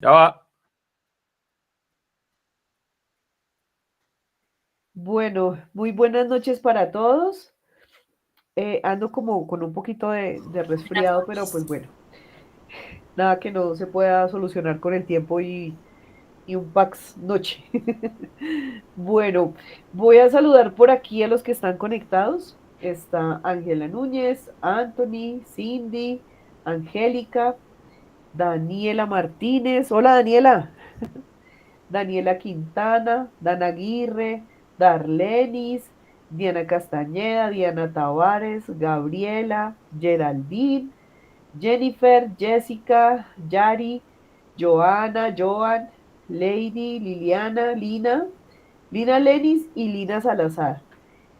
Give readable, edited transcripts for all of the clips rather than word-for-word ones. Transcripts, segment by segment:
Ya va. Bueno, muy buenas noches para todos. Ando como con un poquito de Buenas resfriado, pero pues noches. bueno, nada que no se pueda solucionar con el tiempo y un pax noche. Bueno, voy a saludar por aquí a los que están conectados. Está Ángela Núñez, Anthony, Cindy, Angélica, Daniela Martínez. Hola Daniela. Daniela Quintana, Dana Aguirre, Darlenis, Diana Castañeda, Diana Tavares, Gabriela, Geraldine, Jennifer, Jessica, Yari, Joana, Joan, Lady, Liliana, Lina Lenis y Lina Salazar.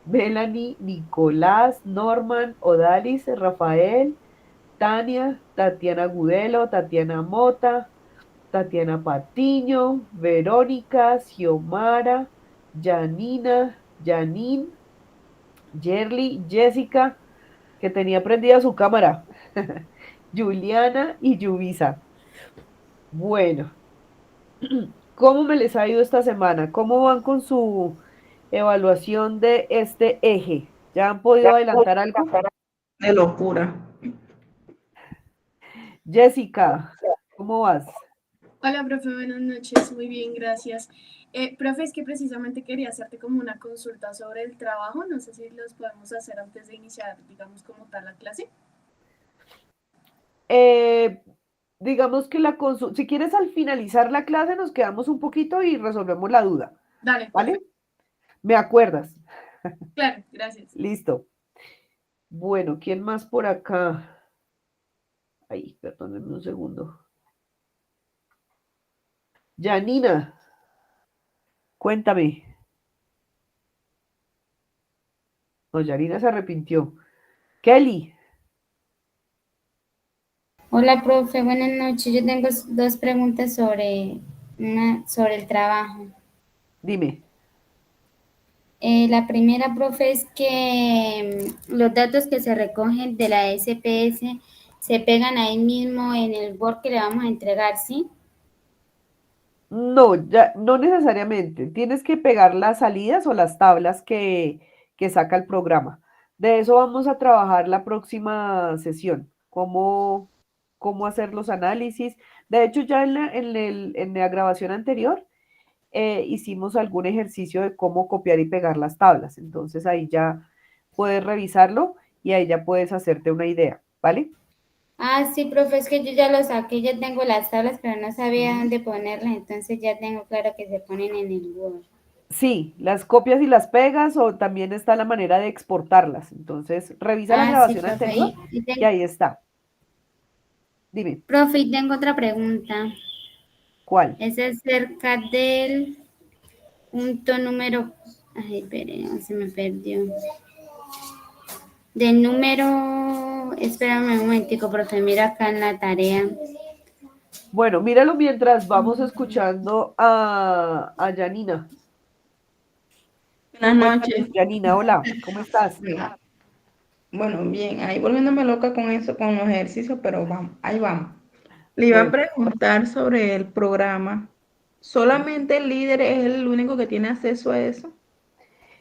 Melanie, Nicolás, Norman, Odalis, Rafael, Tania, Tatiana Gudelo, Tatiana Mota, Tatiana Patiño, Verónica, Xiomara, Janina, Janine, Yerly, Jessica, que tenía prendida su cámara, Juliana y Yubisa. Bueno, ¿cómo me les ha ido esta semana? ¿Cómo van con su evaluación de este eje? ¿Ya han podido adelantar algo? De locura. Jessica, ¿cómo vas? Hola, profe, buenas noches. Muy bien, gracias. Profe, es que precisamente quería hacerte como una consulta sobre el trabajo. No sé si los podemos hacer antes de iniciar, digamos, como tal la clase. Eh, digamos que si quieres al finalizar la clase nos quedamos un poquito y resolvemos la duda, Dale, ¿vale? perfecto. ¿Me acuerdas? Claro, gracias. Listo. Bueno, ¿quién más por acá? Ay, perdónenme un segundo. Janina, cuéntame. No, Janina se arrepintió. Kelly, Hola, profe, buenas noches. Yo tengo dos preguntas sobre el trabajo. dime. La primera, profe, es que los datos que se recogen de la SPS se pegan ahí mismo en el Word que le vamos a entregar, ¿sí? No, ya, no necesariamente. Tienes que pegar las salidas o las tablas que saca el programa. De eso vamos a trabajar la próxima sesión. Cómo hacer los análisis. De hecho, ya en la grabación anterior hicimos algún ejercicio de cómo copiar y pegar las tablas. Entonces ahí ya puedes revisarlo y ahí ya puedes hacerte una idea, ¿vale? Ah, sí, profe, es que yo ya lo saqué, ya tengo las tablas, pero no sabía Ujú. dónde ponerlas, entonces ya tengo claro que se ponen en el Word. Sí, las copias y las pegas o también está la manera de exportarlas. Entonces, revisa la Ah, sí, grabación profe. anterior, que ahí está. Dime, Profe, y tengo otra pregunta. ¿cuál? Es acerca del punto número. Ay, espere, no, se me perdió. Del número. Espérame un momentico, profe, mira acá en la tarea. Bueno, míralo mientras vamos escuchando a Janina. Buenas Cuéntame, noches. Janina, hola, ¿cómo estás? Bueno, bien, ahí volviéndome loca con eso, con los ejercicios, pero vamos, ahí vamos. Le iba a Perfecto. preguntar sobre el programa. ¿Solamente el líder es el único que tiene acceso a eso?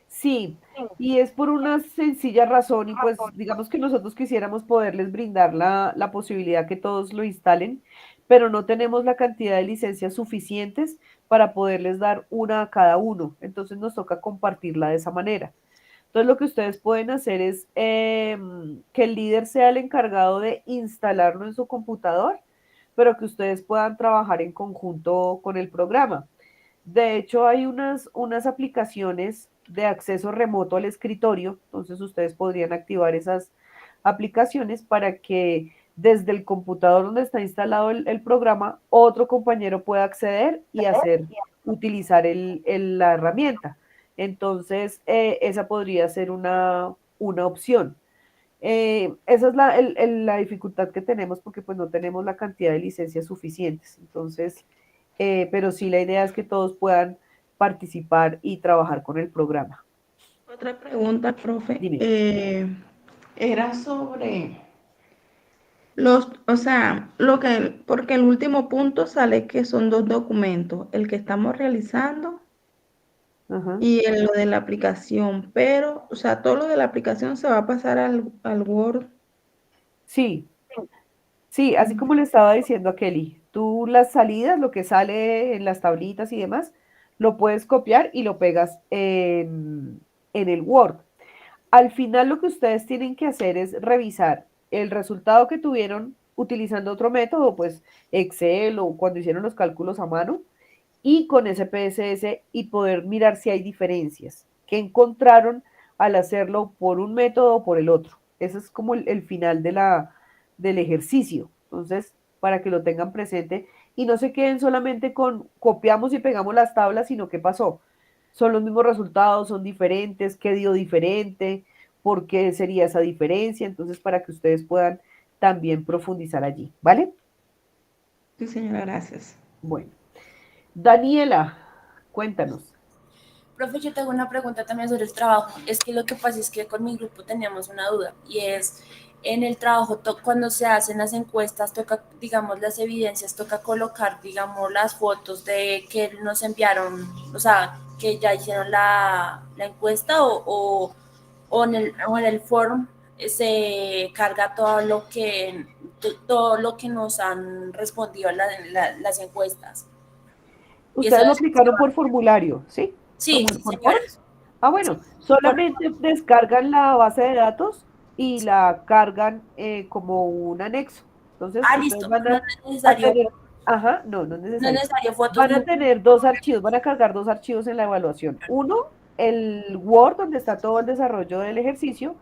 Sí, y es por una sencilla razón, y pues digamos que nosotros quisiéramos poderles brindar la posibilidad que todos lo instalen, pero no tenemos la cantidad de licencias suficientes para poderles dar una a cada uno. Entonces nos toca compartirla de esa manera. Entonces lo que ustedes pueden hacer es que el líder sea el encargado de instalarlo en su computador, pero que ustedes puedan trabajar en conjunto con el programa. De hecho, hay unas aplicaciones de acceso remoto al escritorio, entonces ustedes podrían activar esas aplicaciones para que desde el computador donde está instalado el programa, otro compañero pueda acceder y utilizar la herramienta. Entonces, esa podría ser una opción. Esa es la dificultad que tenemos porque pues no tenemos la cantidad de licencias suficientes. Entonces, pero sí la idea es que todos puedan participar y trabajar con el programa. Otra pregunta, profe, Dime. era sobre O sea, porque el último punto sale que son dos documentos, el que estamos realizando Ajá. y lo de la aplicación, pero, o sea, todo lo de la aplicación se va a pasar al Word. Sí, sí, así como le estaba diciendo a Kelly, tú las salidas, lo que sale en las tablitas y demás, lo puedes copiar y lo pegas en el Word. Al final lo que ustedes tienen que hacer es revisar el resultado que tuvieron utilizando otro método, pues Excel o cuando hicieron los cálculos a mano, y con ese PSS y poder mirar si hay diferencias que encontraron al hacerlo por un método o por el otro. Ese es como el final del ejercicio. Entonces, para que lo tengan presente y no se queden solamente con copiamos y pegamos las tablas, sino qué pasó. Son los mismos resultados, son diferentes, qué dio diferente, por qué sería esa diferencia. Entonces, para que ustedes puedan también profundizar allí, ¿vale? Sí, señora, gracias. Bueno, Daniela, cuéntanos. Profe, yo tengo una pregunta también sobre el trabajo. Es que lo que pasa es que con mi grupo teníamos una duda y es, en el trabajo, cuando se hacen las encuestas, toca, digamos, las evidencias, toca colocar, digamos, las fotos de que nos enviaron, o sea, que ya hicieron la encuesta o en el form se carga todo lo que nos han respondido las encuestas. Y eso Ustedes lo es, aplicaron por formulario, ¿sí? sí, sí, ¿Por señora. forms? Ah, bueno, solamente descargan la base de datos y la cargan como un anexo. Entonces, ustedes Listo. van No es a necesario, tener, ajá, no, no es no es necesario. necesario fotos Van a ni. tener dos archivos, van a cargar dos archivos en la evaluación. Uno, el Word, donde está todo el desarrollo del ejercicio,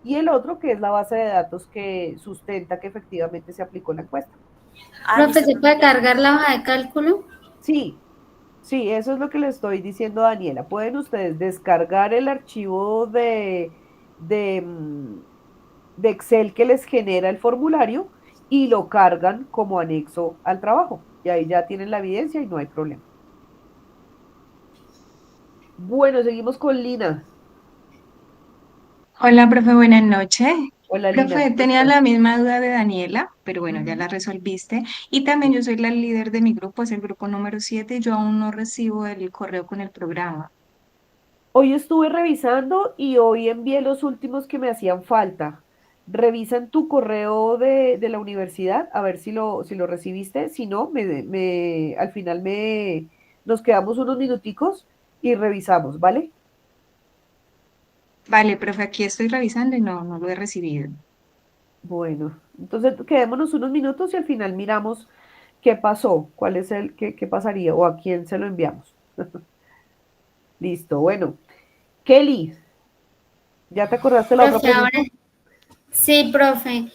y el otro, que es la base de datos que sustenta que efectivamente se aplicó la encuesta. Profe, Listo. ¿se puede cargar la hoja de cálculo? Sí, sí, eso es lo que le estoy diciendo a Daniela. Pueden ustedes descargar el archivo de, mm, de Excel que les genera el formulario y lo cargan como anexo al trabajo. Y ahí ya tienen la evidencia y no hay problema. Bueno, seguimos con Lina. Hola, profe, buenas noches. Hola Lina, Profe, ¿cómo tenía estás? la misma duda de Daniela, pero bueno, ya Ujú. la resolviste. Y también yo soy la líder de mi grupo, es el grupo número 7 y yo aún no recibo el correo con el programa. Hoy estuve revisando y hoy envié los últimos que me hacían falta. Revisa en tu correo de la universidad a ver si lo recibiste. Si no, al final nos quedamos unos minuticos y revisamos, ¿vale? Vale, profe, aquí estoy revisando y no lo he recibido. Bueno, entonces quedémonos unos minutos y al final miramos qué pasó, qué pasaría o a quién se lo enviamos. Listo, bueno. Kelly, ¿ya te acordaste de la otra Profe, ahora pregunta? sí, profe.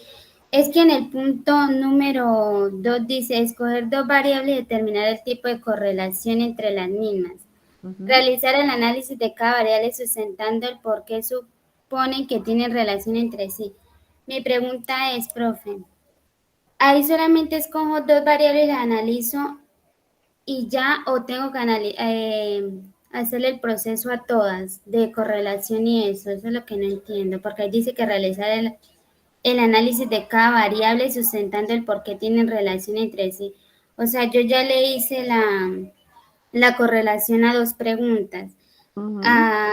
Es que en el punto número 2 dice escoger dos variables y determinar el tipo de correlación entre las mismas. Ujú. Realizar el análisis de cada variable sustentando el por qué suponen que tienen relación entre sí. Mi pregunta es, profe, ¿ahí solamente escojo dos variables y las analizo y ya o tengo que hacerle el proceso a todas de correlación y eso? Eso es lo que no entiendo, porque ahí dice que realizar el análisis de cada variable sustentando el por qué tienen relación entre sí. O sea, yo ya le hice la correlación a dos preguntas. Ujú.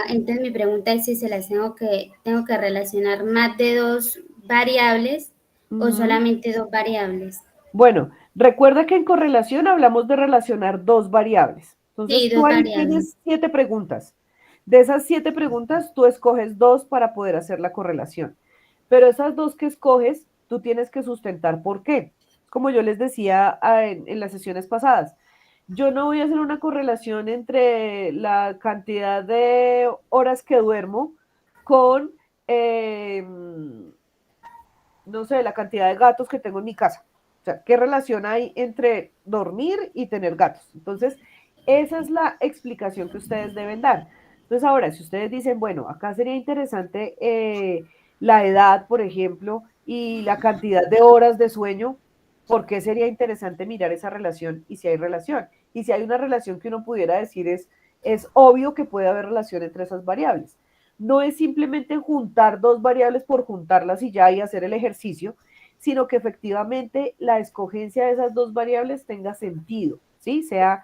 Entonces mi pregunta es si se las tengo que relacionar más de dos variables o Ujú. solamente dos variables. Bueno, recuerda que en correlación hablamos de relacionar dos variables. Sí, Entonces, tú dos ahí variables. tienes 7 preguntas. De esas 7 preguntas, tú escoges dos para poder hacer la correlación. Pero esas dos que escoges, tú tienes que sustentar por qué. Como yo les decía en las sesiones pasadas, yo no voy a hacer una correlación entre la cantidad de horas que duermo con, no sé, la cantidad de gatos que tengo en mi casa. O sea, ¿qué relación hay entre dormir y tener gatos? Entonces, esa es la explicación que ustedes deben dar. Entonces, ahora, si ustedes dicen, bueno, acá sería interesante la edad, por ejemplo, y la cantidad de horas de sueño, ¿por qué sería interesante mirar esa relación y si hay relación? Y si hay una relación que uno pudiera decir es obvio que puede haber relación entre esas variables. No es simplemente juntar dos variables por juntarlas y ya y hacer el ejercicio, sino que efectivamente la escogencia de esas dos variables tenga sentido, ¿sí? Sea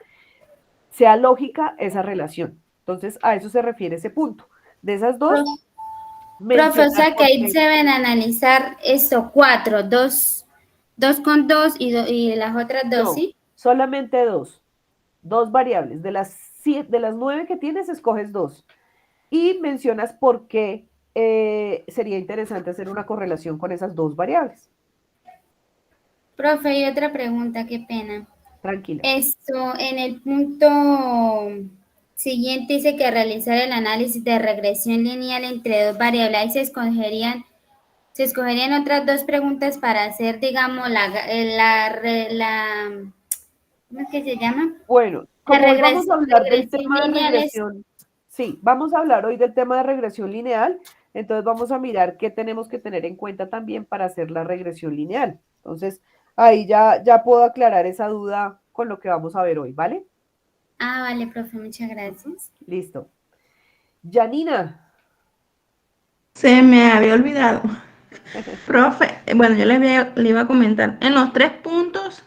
lógica esa relación. Entonces, a eso se refiere ese punto. De esas dos, Profe, o mencionar sea que por ahí qué. se deben analizar esto, cuatro, dos con dos y las otras dos, No, ¿sí? solamente dos variables. De las 9 que tienes, escoges dos. Y mencionas por qué sería interesante hacer una correlación con esas dos variables. Profe, y otra pregunta, qué pena. Tranquila. Esto, en el punto siguiente dice que realizar el análisis de regresión lineal entre dos variables. Ahí se escogerían otras dos preguntas para hacer, digamos, ¿cómo es que se llama? Bueno, La como hoy vamos a hablar del regresión tema de lineal es, regresión, sí, vamos a hablar hoy del tema de regresión lineal, entonces vamos a mirar qué tenemos que tener en cuenta también para hacer la regresión lineal. Entonces, ahí ya puedo aclarar esa duda con lo que vamos a ver hoy, ¿vale? vale, profe, muchas gracias. Listo. Janina, Se me había olvidado. Profe, bueno, le iba a comentar, en los 3 puntos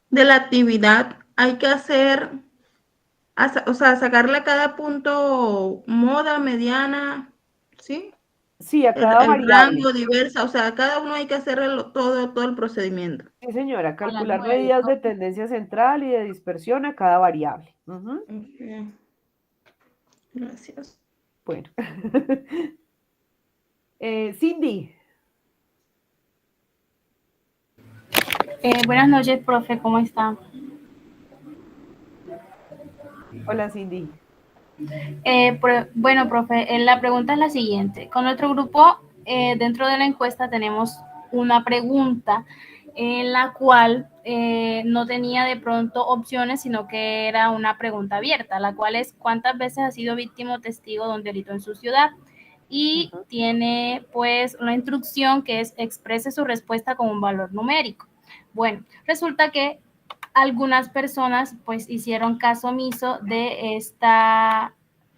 de la actividad hay que hacer, o sea, sacarle a cada punto moda, mediana, ¿sí? sí, a cada El variable. rango, diversa, o sea, a cada uno hay que hacerle todo el procedimiento. Sí, señora, A las calcular 9. medidas de tendencia central y de dispersión a cada variable. Ujú. Ok, gracias. Bueno. Cindy, Buenas noches, profe, ¿cómo está? hola Cindy. Bueno, profe, la pregunta es la siguiente. Con nuestro grupo, dentro de la encuesta tenemos una pregunta en la cual no tenía de pronto opciones, sino que era una pregunta abierta, la cual es ¿cuántas veces ha sido víctima o testigo de un delito en su ciudad? Y Ujú. tiene pues una instrucción que es exprese su respuesta con un valor numérico. Bueno, resulta que algunas personas pues hicieron caso omiso de esta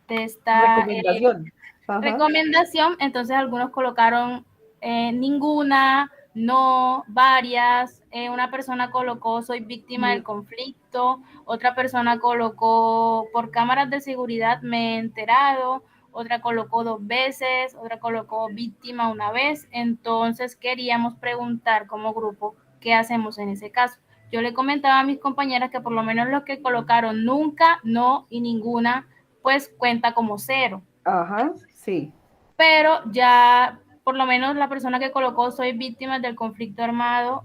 Recomendación. Ajá. recomendación, entonces algunos colocaron ninguna, no, varias, una persona colocó soy víctima del conflicto, otra persona colocó por cámaras de seguridad me he enterado, otra colocó 2 veces, otra colocó víctima una vez, entonces queríamos preguntar como grupo qué hacemos en ese caso. Yo le comentaba a mis compañeras que por lo menos los que colocaron nunca, no y ninguna, pues cuenta como 0. Ajá, sí. Pero ya por lo menos la persona que colocó soy víctima del conflicto armado,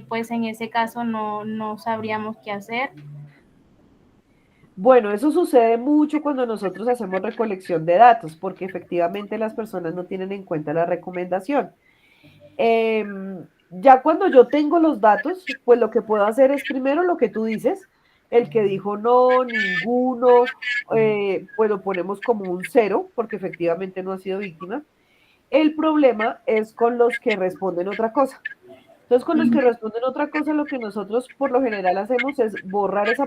pues en ese caso no sabríamos qué hacer. Bueno, eso sucede mucho cuando nosotros hacemos recolección de datos, porque efectivamente las personas no tienen en cuenta la recomendación. Ya cuando yo tengo los datos, pues lo que puedo hacer es primero lo que tú dices, el que dijo no, ninguno, pues lo ponemos como un 0, porque efectivamente no ha sido víctima. El problema es con los que responden otra cosa. Entonces, con los que responden otra cosa, lo que nosotros por lo general hacemos es borrar esa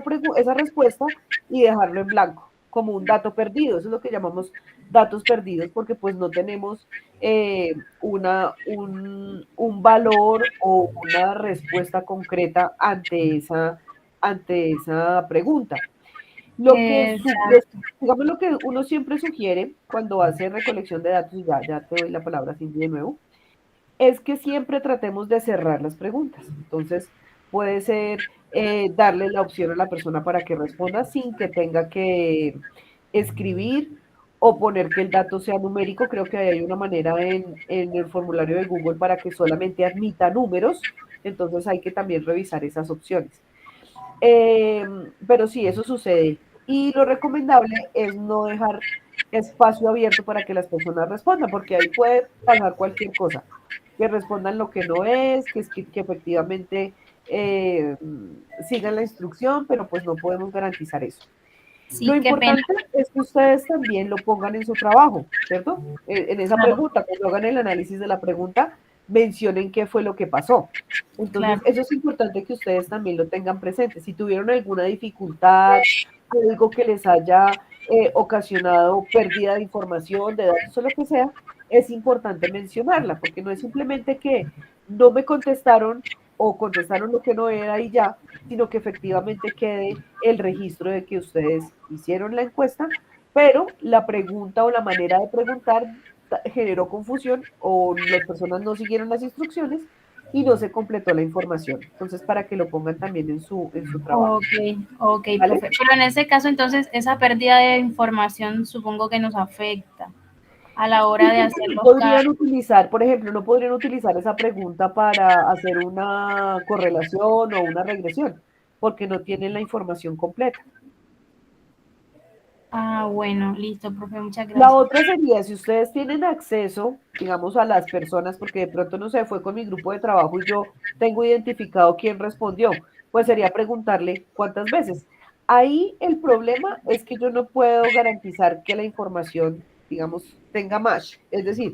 respuesta y dejarlo en blanco, como un dato perdido. Eso es lo que llamamos datos perdidos, porque pues no tenemos un valor o una respuesta concreta ante esa pregunta. Exacto. Digamos lo que uno siempre sugiere cuando hace recolección de datos, y ya te doy la palabra, Cindy, de nuevo, es que siempre tratemos de cerrar las preguntas. Entonces, puede ser darle la opción a la persona para que responda sin que tenga que escribir o poner que el dato sea numérico. Creo que hay una manera en el formulario de Google para que solamente admita números. Entonces, hay que también revisar esas opciones. Eh, pero sí, eso sucede. Y lo recomendable es no dejar espacio abierto para que las personas respondan, porque ahí puede pasar cualquier cosa, que respondan lo que no es, que efectivamente eh, sigan la instrucción, pero pues no podemos garantizar eso. Lo Sí, qué pena. importante es que ustedes también lo pongan en su trabajo, ¿cierto? En esa Claro, pregunta, cuando hagan el análisis de la pregunta, mencionen qué fue lo que pasó. Entonces, claro. eso es importante que ustedes también lo tengan presente. Si tuvieron alguna dificultad, algo que les haya ocasionado pérdida de información, de datos o lo que sea, es importante mencionarla, porque no es simplemente que no me contestaron o contestaron lo que no era y ya, sino que efectivamente quede el registro de que ustedes hicieron la encuesta, pero la pregunta o la manera de preguntar generó confusión o las personas no siguieron las instrucciones y no se completó la información. Entonces, para que lo pongan también en su trabajo. Ok, ¿Vale? profe. Pero en ese caso, entonces, esa pérdida de información supongo que nos afecta a la hora de hacer No los podrían cálculos. utilizar, por ejemplo, no podrían utilizar esa pregunta para hacer una correlación o una regresión, porque no tienen la información completa. Ah, bueno, listo, profe, muchas La gracias. otra sería, si ustedes tienen acceso, digamos, a las personas, porque de pronto no sé, fue con mi grupo de trabajo y yo tengo identificado quién respondió, pues sería preguntarle cuántas veces. Ahí el problema es que yo no puedo garantizar que la información, digamos, tenga match. Es decir,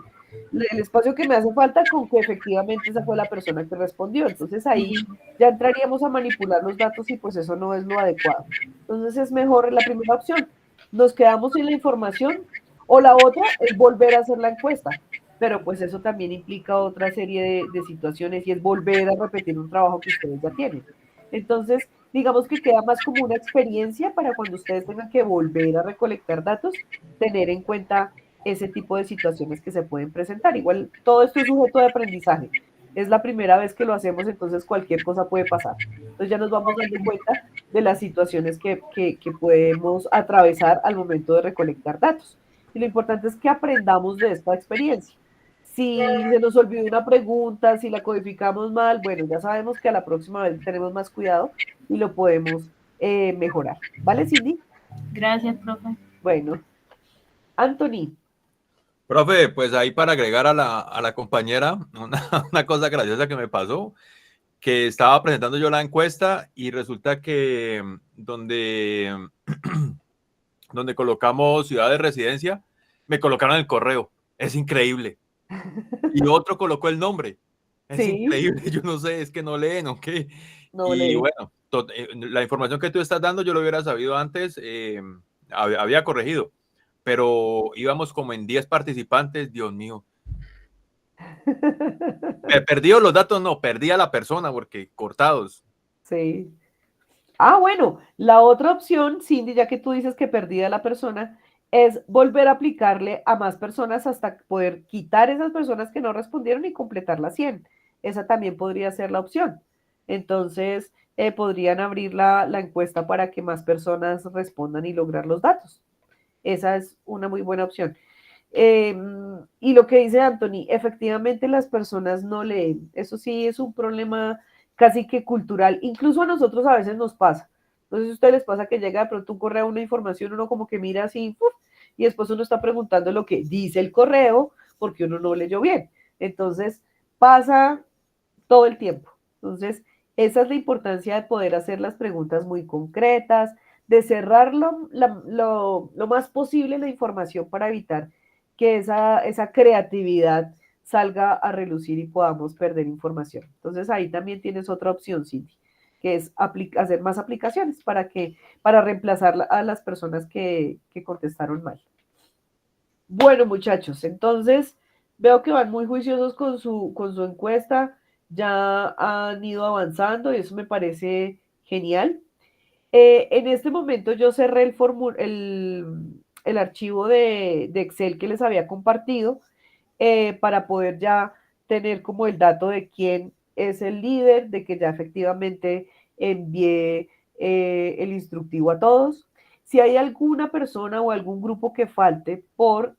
el espacio que me hace falta con que efectivamente esa fue la persona que respondió. Entonces ahí Sí. ya entraríamos a manipular los datos y pues eso no es lo adecuado. Entonces es mejor la primera opción. Nos quedamos sin la información, o la otra es volver a hacer la encuesta, pero pues eso también implica otra serie de situaciones y es volver a repetir un trabajo que ustedes ya tienen. Entonces, digamos que queda más como una experiencia para cuando ustedes tengan que volver a recolectar datos, tener en cuenta ese tipo de situaciones que se pueden presentar. Igual, todo esto es sujeto de aprendizaje. Es la primera vez que lo hacemos, entonces cualquier cosa puede pasar. Entonces ya nos vamos dando cuenta de las situaciones que podemos atravesar al momento de recolectar datos. Y lo importante es que aprendamos de esta experiencia. Si se nos olvidó una pregunta, si la codificamos mal, bueno, ya sabemos que a la próxima vez tenemos más cuidado y lo podemos mejorar. ¿Vale, Cindy? Gracias, profe. Bueno, Anthony. Profe, pues ahí para agregar a la compañera, una cosa graciosa que me pasó, que estaba presentando yo la encuesta y resulta que donde colocamos ciudad de residencia, me colocaron el correo. Es increíble. Y otro colocó el nombre. Es Sí, increíble. Yo no sé, es que no leen o qué. no Y leí. bueno, la información que tú estás dando, yo lo hubiera sabido antes, había corregido, pero íbamos como en 10 participantes, Dios mío. Perdido los datos, no, perdí a la persona porque cortados. Sí. Ah, bueno, la otra opción, Cindy, ya que tú dices que perdida la persona, es volver a aplicarle a más personas hasta poder quitar esas personas que no respondieron y completar las 100. Esa también podría ser la opción. Entonces, podrían abrir la encuesta para que más personas respondan y lograr los datos. Esa es una muy buena opción. Eh, y lo que dice Anthony, efectivamente las personas no leen. Eso sí es un problema casi que cultural. Incluso a nosotros a veces nos pasa. Entonces a ustedes les pasa que llega de pronto un correo, una información, uno como que mira así, ¡puf! Y después uno está preguntando lo que dice el correo porque uno no leyó bien. Entonces pasa todo el tiempo. Entonces, esa es la importancia de poder hacer las preguntas muy concretas, de cerrar lo más posible la información para evitar que esa creatividad salga a relucir y podamos perder información. Entonces, ahí también tienes otra opción, Cindy, que es hacer más aplicaciones para reemplazar a las personas que contestaron mal. Bueno, muchachos, entonces veo que van muy juiciosos con su encuesta, ya han ido avanzando y eso me parece genial. En este momento yo cerré el archivo de Excel que les había compartido para poder ya tener como el dato de quién es el líder, de que ya efectivamente envié el instructivo a todos. Si hay alguna persona o algún grupo que falte por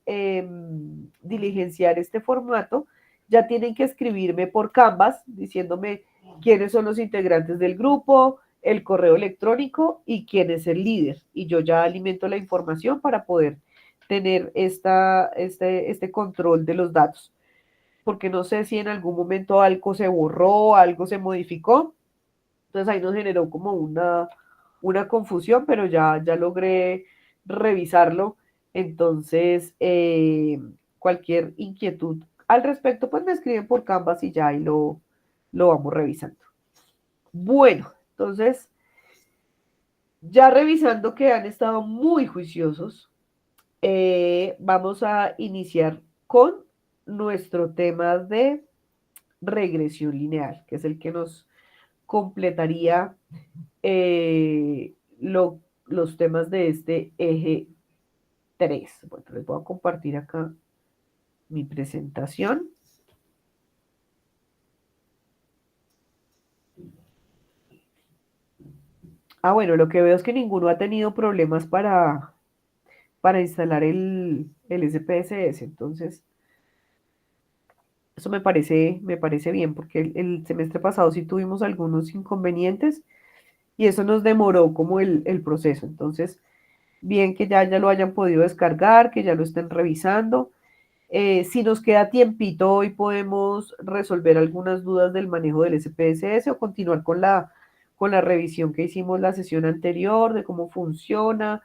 diligenciar este formato, ya tienen que escribirme por Canvas diciéndome quiénes son los integrantes del grupo, el correo electrónico y quién es el líder. Y yo ya alimento la información para poder tener este control de los datos. Porque no sé si en algún momento algo se borró, algo se modificó. Entonces ahí nos generó como una confusión, pero ya logré revisarlo. Entonces, cualquier inquietud al respecto, pues me escriben por Canvas y ya ahí lo vamos revisando. Bueno, entonces, ya revisando que han estado muy juiciosos, vamos a iniciar con nuestro tema de regresión lineal, que es el que nos completaría los temas de este eje 3. Bueno, les voy a compartir acá mi presentación. Bueno, lo que veo es que ninguno ha tenido problemas para instalar el SPSS, entonces eso me parece bien, porque el semestre pasado sí tuvimos algunos inconvenientes y eso nos demoró como el proceso. Entonces, bien que ya lo hayan podido descargar, que ya lo estén revisando. Si nos queda tiempito, hoy podemos resolver algunas dudas del manejo del SPSS o continuar con la revisión que hicimos la sesión anterior, de cómo funciona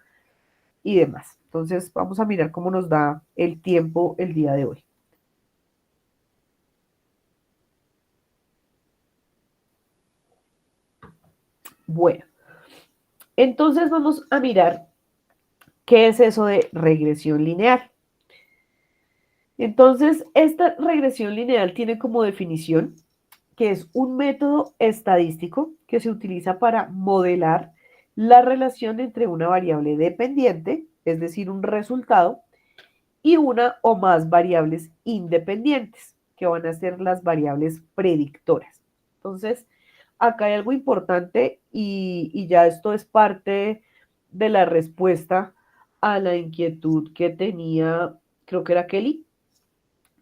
y demás. Entonces, vamos a mirar cómo nos da el tiempo el día de hoy. Bueno, entonces vamos a mirar qué es eso de regresión lineal. Entonces, esta regresión lineal tiene como definición que es un método estadístico que se utiliza para modelar la relación entre una variable dependiente, es decir, un resultado, y una o más variables independientes, que van a ser las variables predictoras. Entonces, acá hay algo importante y ya esto es parte de la respuesta a la inquietud que tenía, creo que era Kelly,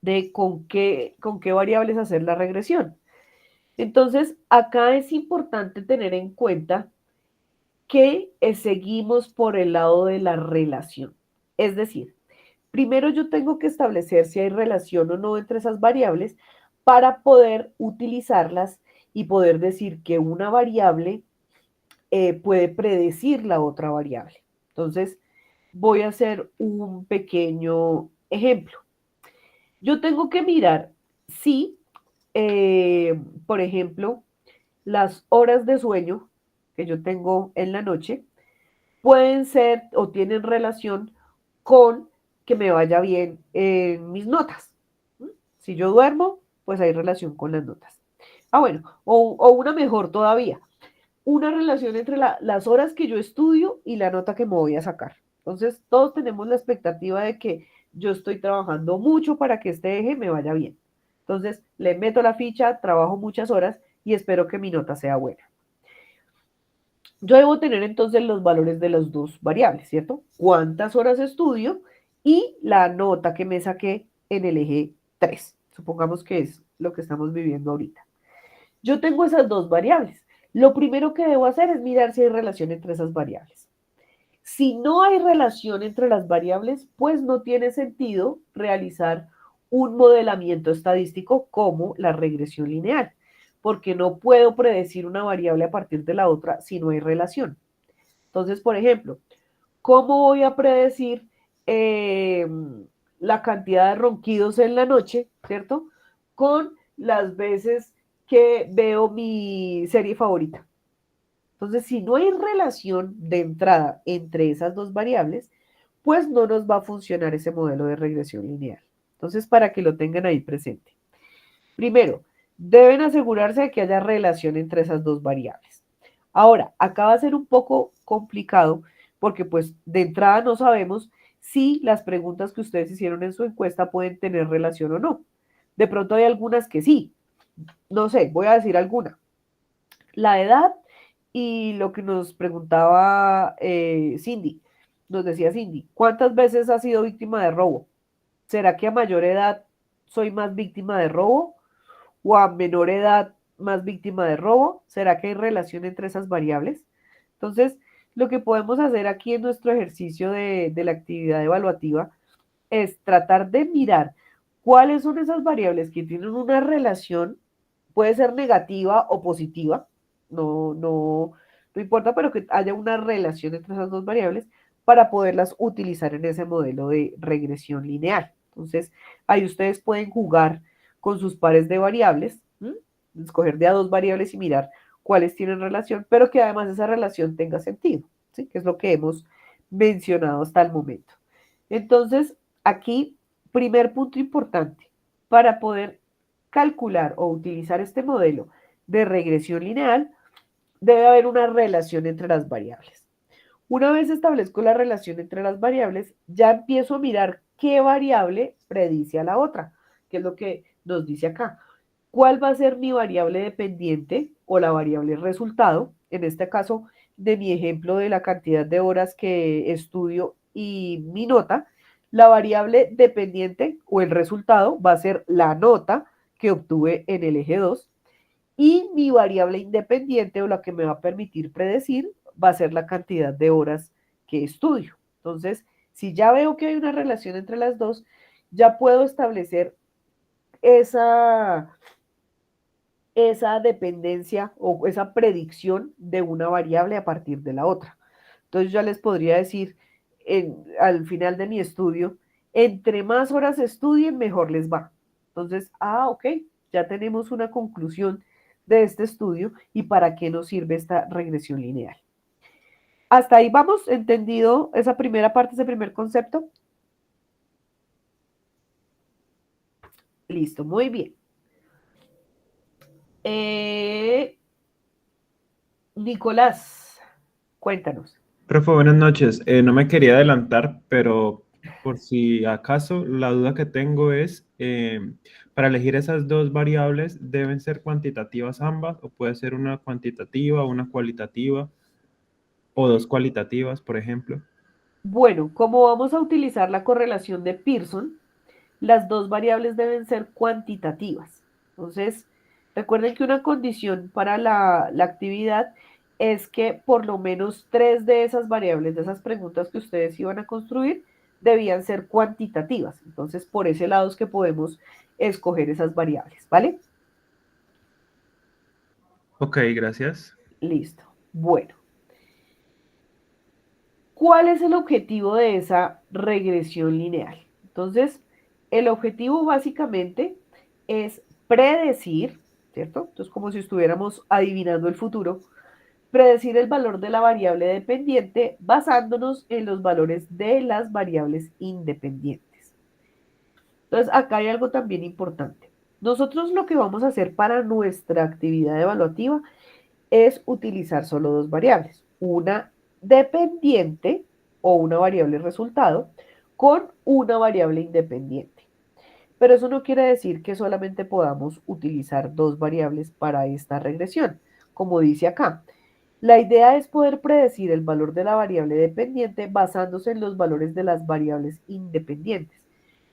de con qué variables hacer la regresión. Entonces, acá es importante tener en cuenta que seguimos por el lado de la relación. Es decir, primero yo tengo que establecer si hay relación o no entre esas variables para poder utilizarlas y poder decir que una variable puede predecir la otra variable. Entonces, voy a hacer un pequeño ejemplo. Yo tengo que mirar si, por ejemplo, las horas de sueño que yo tengo en la noche pueden ser o tienen relación con que me vaya bien en mis notas. Si yo duermo, pues hay relación con las notas. Bueno, o una mejor todavía, una relación entre las horas que yo estudio y la nota que me voy a sacar. Entonces, todos tenemos la expectativa de que yo estoy trabajando mucho para que este eje me vaya bien. Entonces, le meto la ficha, trabajo muchas horas y espero que mi nota sea buena. Yo debo tener entonces los valores de las dos variables, ¿cierto? ¿Cuántas horas estudio? Y la nota que me saqué en el eje 3. Supongamos que es lo que estamos viviendo ahorita. Yo tengo esas dos variables. Lo primero que debo hacer es mirar si hay relación entre esas variables. Si no hay relación entre las variables, pues no tiene sentido realizar un modelamiento estadístico como la regresión lineal, porque no puedo predecir una variable a partir de la otra si no hay relación. Entonces, por ejemplo, ¿cómo voy a predecir la cantidad de ronquidos en la noche, ¿cierto? Con las veces que veo mi serie favorita. Entonces, si no hay relación de entrada entre esas dos variables, pues no nos va a funcionar ese modelo de regresión lineal. Entonces, para que lo tengan ahí presente. Primero, deben asegurarse de que haya relación entre esas dos variables. Ahora, acá va a ser un poco complicado porque pues de entrada no sabemos si las preguntas que ustedes hicieron en su encuesta pueden tener relación o no. De pronto hay algunas que sí. No sé, voy a decir alguna. La edad y lo que nos preguntaba Cindy. Nos decía Cindy, ¿cuántas veces has sido víctima de robo? ¿Será que a mayor edad soy más víctima de robo? ¿O a menor edad más víctima de robo? ¿Será que hay relación entre esas variables? Entonces, lo que podemos hacer aquí en nuestro ejercicio de la actividad evaluativa es tratar de mirar cuáles son esas variables que tienen una relación, puede ser negativa o positiva, no importa, pero que haya una relación entre esas dos variables para poderlas utilizar en ese modelo de regresión lineal. Entonces, ahí ustedes pueden jugar con sus pares de variables, escoger de a dos variables y mirar cuáles tienen relación, pero que además esa relación tenga sentido, ¿sí? Que es lo que hemos mencionado hasta el momento. Entonces, aquí, primer punto importante, para poder calcular o utilizar este modelo de regresión lineal, debe haber una relación entre las variables. Una vez establezco la relación entre las variables, ya empiezo a mirar qué variable predice a la otra, que es lo que nos dice acá. ¿Cuál va a ser mi variable dependiente o la variable resultado? En este caso, de mi ejemplo de la cantidad de horas que estudio y mi nota, la variable dependiente o el resultado va a ser la nota que obtuve en el eje 2 y mi variable independiente o la que me va a permitir predecir va a ser la cantidad de horas que estudio. Entonces, si ya veo que hay una relación entre las dos, ya puedo establecer esa dependencia o esa predicción de una variable a partir de la otra. Entonces ya les podría decir al final de mi estudio, entre más horas estudien, mejor les va. Entonces, ok, ya tenemos una conclusión de este estudio y para qué nos sirve esta regresión lineal. ¿Hasta ahí vamos? ¿Entendido esa primera parte, ese primer concepto? Listo, muy bien. Nicolás, cuéntanos. Profe, buenas noches. No me quería adelantar, pero por si acaso la duda que tengo es, para elegir esas dos variables, ¿deben ser cuantitativas ambas o puede ser una cuantitativa, una cualitativa o dos cualitativas, por ejemplo? Bueno, como vamos a utilizar la correlación de Pearson, las dos variables deben ser cuantitativas. Entonces, recuerden que una condición para la actividad es que por lo menos 3 de esas variables, de esas preguntas que ustedes iban a construir, debían ser cuantitativas. Entonces, por ese lado es que podemos escoger esas variables, ¿vale? Ok, gracias. Listo. Bueno, ¿cuál es el objetivo de esa regresión lineal? Entonces, el objetivo básicamente es predecir, ¿cierto? Entonces, como si estuviéramos adivinando el futuro, predecir el valor de la variable dependiente basándonos en los valores de las variables independientes. Entonces, acá hay algo también importante. Nosotros lo que vamos a hacer para nuestra actividad evaluativa es utilizar solo dos variables, una dependiente o una variable resultado con una variable independiente. Pero eso no quiere decir que solamente podamos utilizar dos variables para esta regresión, como dice acá. La idea es poder predecir el valor de la variable dependiente basándose en los valores de las variables independientes.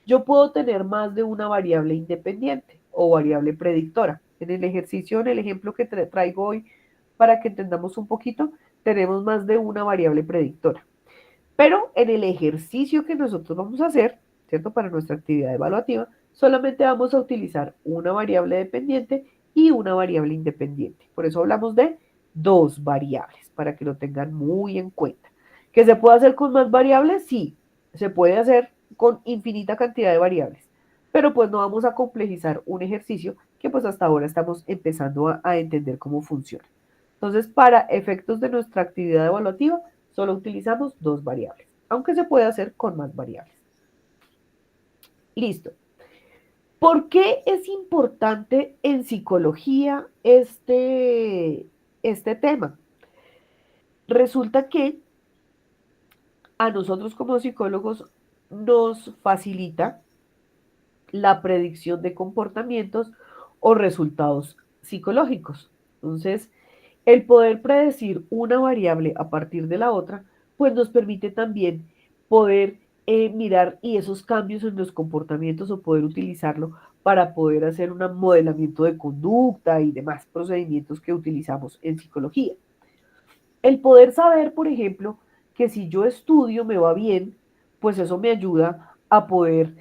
Yo puedo tener más de una variable independiente o variable predictora. En el ejercicio, en el ejemplo que traigo hoy, para que entendamos un poquito, tenemos más de una variable predictora. Pero en el ejercicio que nosotros vamos a hacer, ¿cierto? Para nuestra actividad evaluativa, solamente vamos a utilizar una variable dependiente y una variable independiente. Por eso hablamos de dos variables, para que lo tengan muy en cuenta. ¿Que se puede hacer con más variables? Sí, se puede hacer con infinita cantidad de variables, pero pues no vamos a complejizar un ejercicio que pues hasta ahora estamos empezando a entender cómo funciona. Entonces, para efectos de nuestra actividad evaluativa, solo utilizamos dos variables, aunque se puede hacer con más variables. Listo. ¿Por qué es importante en psicología este tema? Resulta que a nosotros como psicólogos nos facilita la predicción de comportamientos o resultados psicológicos. Entonces, el poder predecir una variable a partir de la otra, pues nos permite también poder mirar y esos cambios en los comportamientos o poder utilizarlo para poder hacer un modelamiento de conducta y demás procedimientos que utilizamos en psicología. El poder saber, por ejemplo, que si yo estudio me va bien, pues eso me ayuda a poder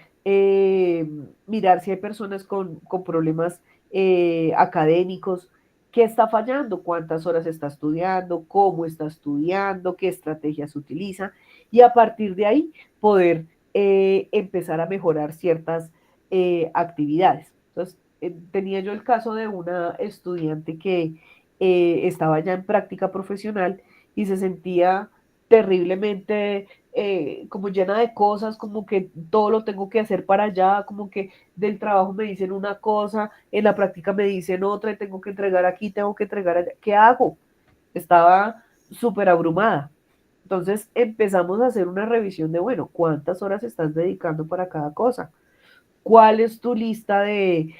mirar si hay personas con problemas académicos, qué está fallando, cuántas horas está estudiando, cómo está estudiando, qué estrategias utiliza, y a partir de ahí poder empezar a mejorar ciertas actividades. Entonces, tenía yo el caso de una estudiante que estaba ya en práctica profesional y se sentía terriblemente como llena de cosas, como que todo lo tengo que hacer para allá, como que del trabajo me dicen una cosa, en la práctica me dicen otra y tengo que entregar aquí, tengo que entregar allá. ¿Qué hago? Estaba súper abrumada. Entonces empezamos a hacer una revisión de, bueno, ¿cuántas horas estás dedicando para cada cosa? ¿Cuál es tu lista de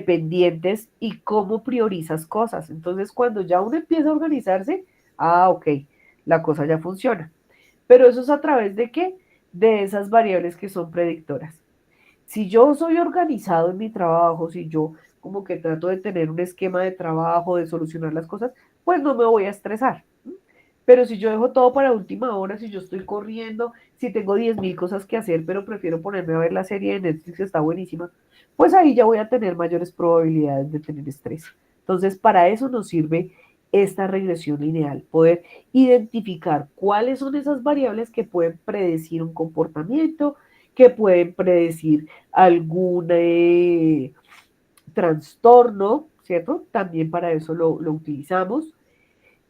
pendientes y cómo priorizas cosas? Entonces, cuando ya uno empieza a organizarse, ok, la cosa ya funciona. Pero eso es a través de qué? De esas variables que son predictoras. Si yo soy organizado en mi trabajo, si yo como que trato de tener un esquema de trabajo, de solucionar las cosas, pues no me voy a estresar. Pero si yo dejo todo para última hora, si yo estoy corriendo, si tengo 10.000 cosas que hacer, pero prefiero ponerme a ver la serie de Netflix que está buenísima, pues ahí ya voy a tener mayores probabilidades de tener estrés. Entonces, para eso nos sirve esta regresión lineal, poder identificar cuáles son esas variables que pueden predecir un comportamiento, que pueden predecir algún trastorno, ¿cierto? También para eso lo utilizamos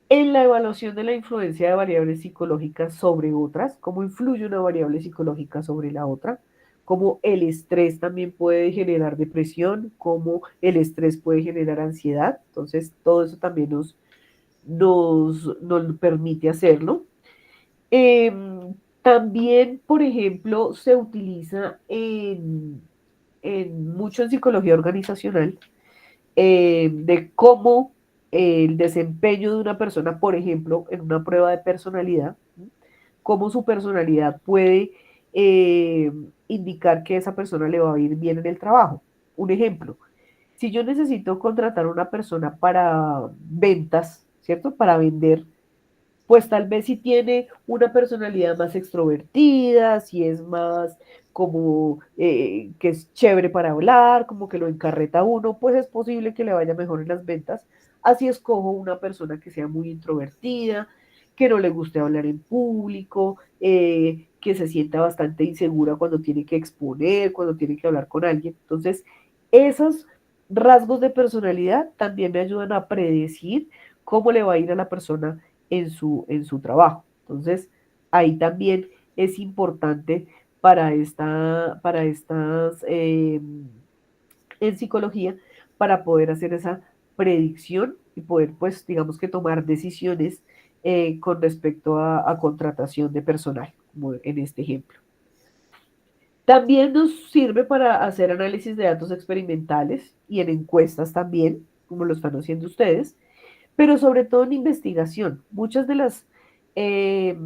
en la evaluación de la influencia de variables psicológicas sobre otras, cómo influye una variable psicológica sobre la otra, cómo el estrés también puede generar depresión, cómo el estrés puede generar ansiedad. Entonces, todo eso también nos permite hacerlo. Eh, También, por ejemplo, se utiliza mucho en psicología organizacional de cómo el desempeño de una persona, por ejemplo, en una prueba de personalidad, cómo su personalidad puede eh, indicar que esa persona le va a ir bien en el trabajo. Un ejemplo, si yo necesito contratar a una persona para ventas, ¿cierto? Para vender, pues tal vez si tiene una personalidad más extrovertida, si es más como que es chévere para hablar, como que lo encarreta uno, pues es posible que le vaya mejor en las ventas. Así escojo una persona que sea muy introvertida, que no le guste hablar en público, que se sienta bastante insegura cuando tiene que exponer, cuando tiene que hablar con alguien. Entonces, esos rasgos de personalidad también me ayudan a predecir cómo le va a ir a la persona en su trabajo. Entonces, ahí también es importante para estas, en psicología, para poder hacer esa predicción y poder, pues, digamos que tomar decisiones con respecto a contratación de personal, como en este ejemplo. También nos sirve para hacer análisis de datos experimentales y en encuestas también, como lo están haciendo ustedes, pero sobre todo en investigación. Muchas de las eh,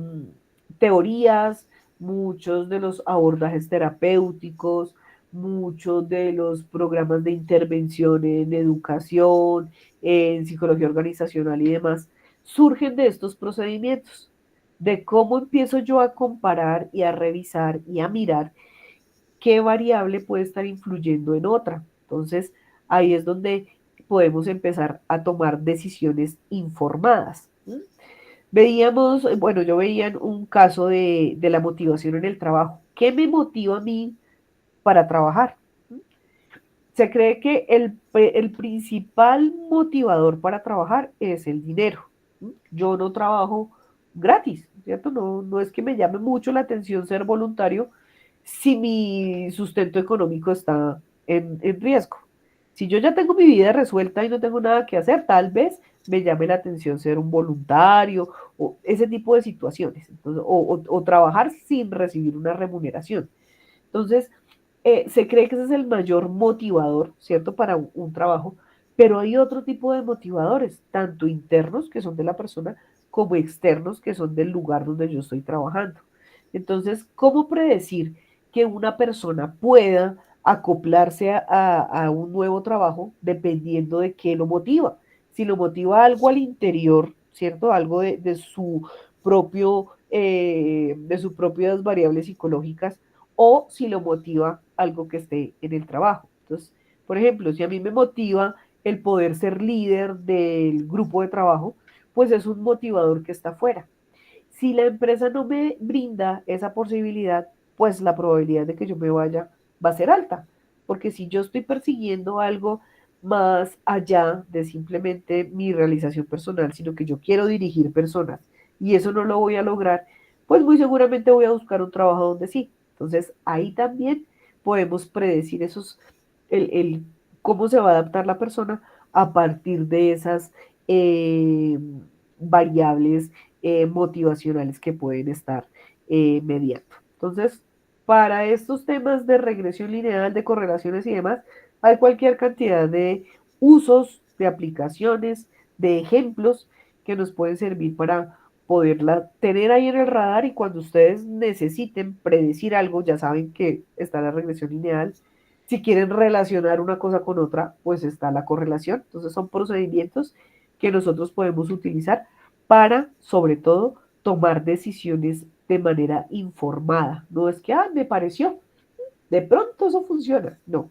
teorías, muchos de los abordajes terapéuticos, muchos de los programas de intervención en educación, en psicología organizacional y demás, surgen de estos procedimientos, de cómo empiezo yo a comparar y a revisar y a mirar qué variable puede estar influyendo en otra. Entonces, ahí es donde podemos empezar a tomar decisiones informadas. Veíamos, bueno, yo veía un caso de la motivación en el trabajo. ¿Qué me motiva a mí para trabajar? Se cree que el principal motivador para trabajar es el dinero. Yo no trabajo gratis, ¿cierto? No, no es que me llame mucho la atención ser voluntario si mi sustento económico está en riesgo. Si yo ya tengo mi vida resuelta y no tengo nada que hacer, tal vez me llame la atención ser un voluntario o ese tipo de situaciones. Entonces, o trabajar sin recibir una remuneración. Entonces, se cree que ese es el mayor motivador, ¿cierto? Para un trabajo, pero hay otro tipo de motivadores, tanto internos, que son de la persona, como externos, que son del lugar donde yo estoy trabajando. Entonces, ¿cómo predecir que una persona pueda acoplarse a un nuevo trabajo dependiendo de qué lo motiva? Si lo motiva algo al interior, ¿cierto? Algo de su propio, de sus propias variables psicológicas, o si lo motiva algo que esté en el trabajo. Entonces, por ejemplo, si a mí me motiva el poder ser líder del grupo de trabajo, pues es un motivador que está afuera. Si la empresa no me brinda esa posibilidad, pues la probabilidad de que yo me vaya va a ser alta, porque si yo estoy persiguiendo algo más allá de simplemente mi realización personal, sino que yo quiero dirigir personas, y eso no lo voy a lograr, pues muy seguramente voy a buscar un trabajo donde sí. Entonces ahí también podemos predecir cómo se va a adaptar la persona a partir de esas eh, variables motivacionales que pueden estar mediando. Entonces, para estos temas de regresión lineal, de correlaciones y demás, hay cualquier cantidad de usos, de aplicaciones, de ejemplos que nos pueden servir para poderla tener ahí en el radar, y cuando ustedes necesiten predecir algo, ya saben que está la regresión lineal. Si quieren relacionar una cosa con otra, pues está la correlación. Entonces son procedimientos que nosotros podemos utilizar para, sobre todo, tomar decisiones de manera informada. No es que, me pareció, de pronto eso funciona. No,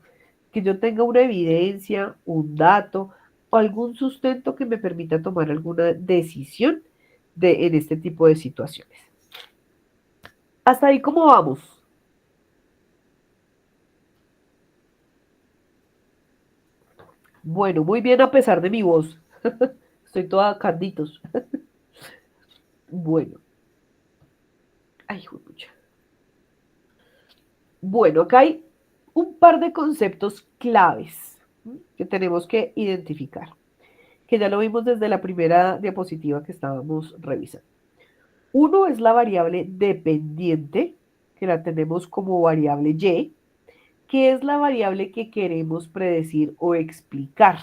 que yo tenga una evidencia, un dato o algún sustento que me permita tomar alguna decisión en este tipo de situaciones. Hasta ahí, ¿cómo vamos? Bueno, muy bien a pesar de mi voz. Estoy toda canditos. Bueno. Ay, pucha. Bueno, acá hay un par de conceptos claves que tenemos que identificar, que ya lo vimos desde la primera diapositiva que estábamos revisando. Uno es la variable dependiente, que la tenemos como variable Y, que es la variable que queremos predecir o explicar.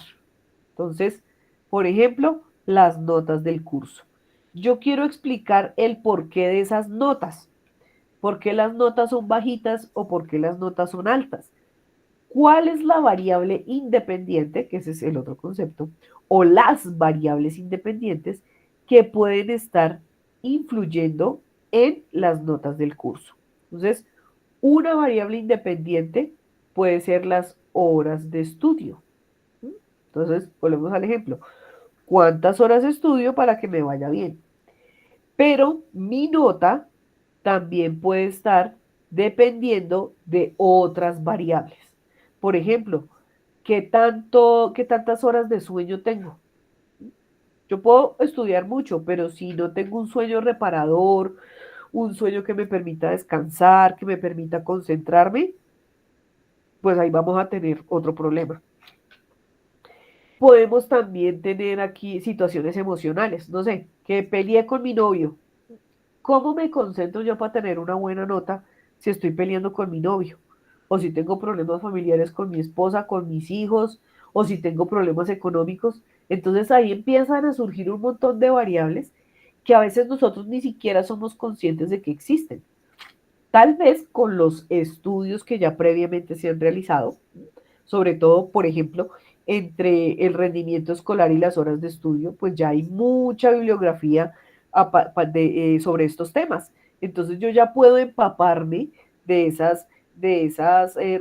Entonces, por ejemplo, las notas del curso. Yo quiero explicar el porqué de esas notas. ¿Por qué las notas son bajitas o por qué las notas son altas? ¿Cuál es la variable independiente, que ese es el otro concepto, o las variables independientes que pueden estar influyendo en las notas del curso? Entonces, una variable independiente puede ser las horas de estudio. Entonces, volvemos al ejemplo. ¿Cuántas horas estudio para que me vaya bien? Pero mi nota también puede estar dependiendo de otras variables. Por ejemplo, qué tantas horas de sueño tengo? Yo puedo estudiar mucho, pero si no tengo un sueño reparador, un sueño que me permita descansar, que me permita concentrarme, pues ahí vamos a tener otro problema. Podemos también tener aquí situaciones emocionales. No sé, que peleé con mi novio. ¿Cómo me concentro yo para tener una buena nota si estoy peleando con mi novio? O si tengo problemas familiares con mi esposa, con mis hijos, o si tengo problemas económicos. Entonces ahí empiezan a surgir un montón de variables que a veces nosotros ni siquiera somos conscientes de que existen. Tal vez con los estudios que ya previamente se han realizado, sobre todo, por ejemplo, entre el rendimiento escolar y las horas de estudio, pues ya hay mucha bibliografía sobre estos temas. Entonces yo ya puedo empaparme de esas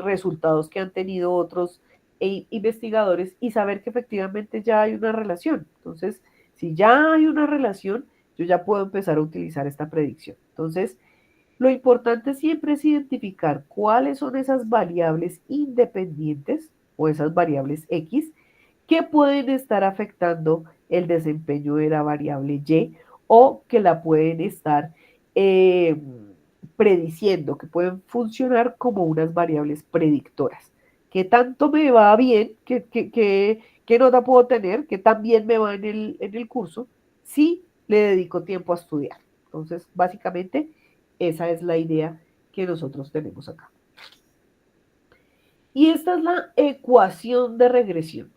resultados que han tenido otros investigadores y saber que efectivamente ya hay una relación. Entonces, si ya hay una relación, yo ya puedo empezar a utilizar esta predicción. Entonces, lo importante siempre es identificar cuáles son esas variables independientes o esas variables X que pueden estar afectando el desempeño de la variable Y, o que la pueden estar eh, prediciendo, que pueden funcionar como unas variables predictoras. ¿Qué tanto me va bien? ¿Qué nota puedo tener? ¿Qué tan bien me va en el curso? Si le dedico tiempo a estudiar. Entonces, básicamente, esa es la idea que nosotros tenemos acá. Y esta es la ecuación de regresión.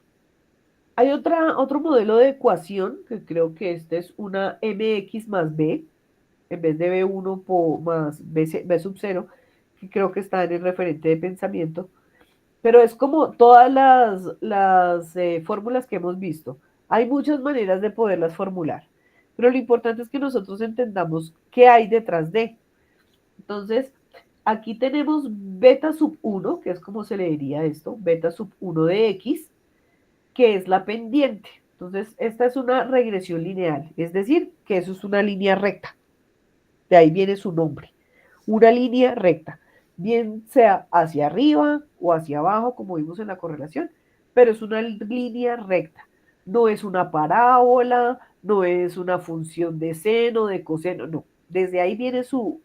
Hay otro modelo de ecuación, que creo que este es una mx más b, en vez de b1 más b sub 0, que creo que está en el referente de pensamiento, pero es como todas las fórmulas que hemos visto. Hay muchas maneras de poderlas formular, pero lo importante es que nosotros entendamos qué hay detrás de. Entonces, aquí tenemos beta sub 1, que es como se le diría esto, beta sub 1 de x, que es la pendiente. Entonces, esta es una regresión lineal, es decir, que eso es una línea recta. De ahí viene su nombre. Una línea recta, bien sea hacia arriba o hacia abajo, como vimos en la correlación, pero es una línea recta. No es una parábola, no es una función de seno, de coseno, no. Desde ahí viene su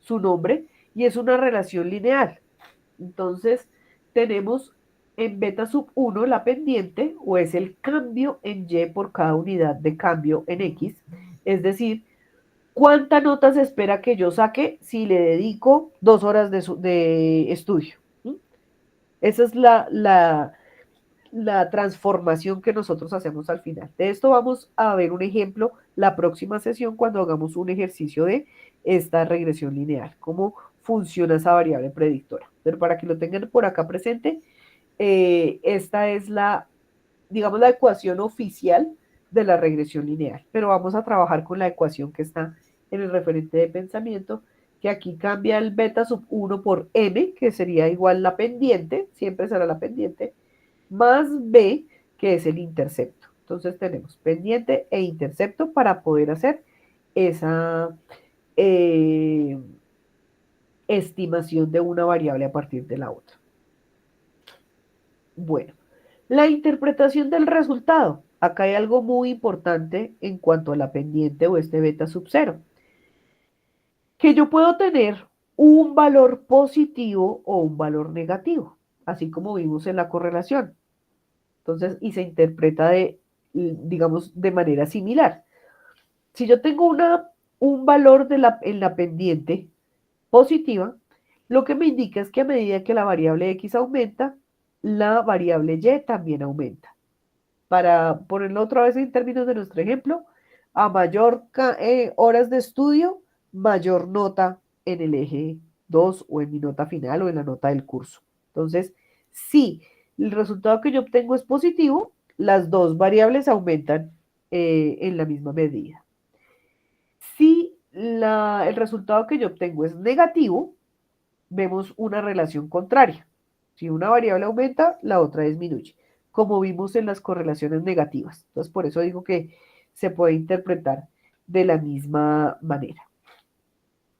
nombre y es una relación lineal. Entonces, tenemos en beta sub 1 la pendiente o es el cambio en Y por cada unidad de cambio en X. Es decir, ¿cuánta nota se espera que yo saque si le dedico 2 horas de estudio? ¿Mm? Esa es la transformación que nosotros hacemos al final. De esto vamos a ver un ejemplo la próxima sesión cuando hagamos un ejercicio de esta regresión lineal, cómo funciona esa variable predictora. Pero para que lo tengan por acá presente, esta es digamos, la ecuación oficial de la regresión lineal. Pero vamos a trabajar con la ecuación que está en el referente de pensamiento, que aquí cambia el beta sub 1 por m, que sería igual la pendiente, siempre será la pendiente, más b, que es el intercepto. Entonces tenemos pendiente e intercepto para poder hacer esa estimación de una variable a partir de la otra. Bueno, la interpretación del resultado. Acá hay algo muy importante en cuanto a la pendiente o este beta sub 0. Que yo puedo tener un valor positivo o un valor negativo, así como vimos en la correlación. Entonces, y se interpreta digamos, de manera similar. Si yo tengo un valor en la pendiente positiva, lo que me indica es que a medida que la variable x aumenta, la variable y también aumenta. Para ponerlo otra vez en términos de nuestro ejemplo, a mayor horas de estudio, mayor nota en el eje 2 o en mi nota final o en la nota del curso. Entonces, si el resultado que yo obtengo es positivo, las dos variables aumentan en la misma medida. Si el resultado que yo obtengo es negativo, vemos una relación contraria. Si una variable aumenta, la otra disminuye, como vimos en las correlaciones negativas. Entonces, por eso digo que se puede interpretar de la misma manera.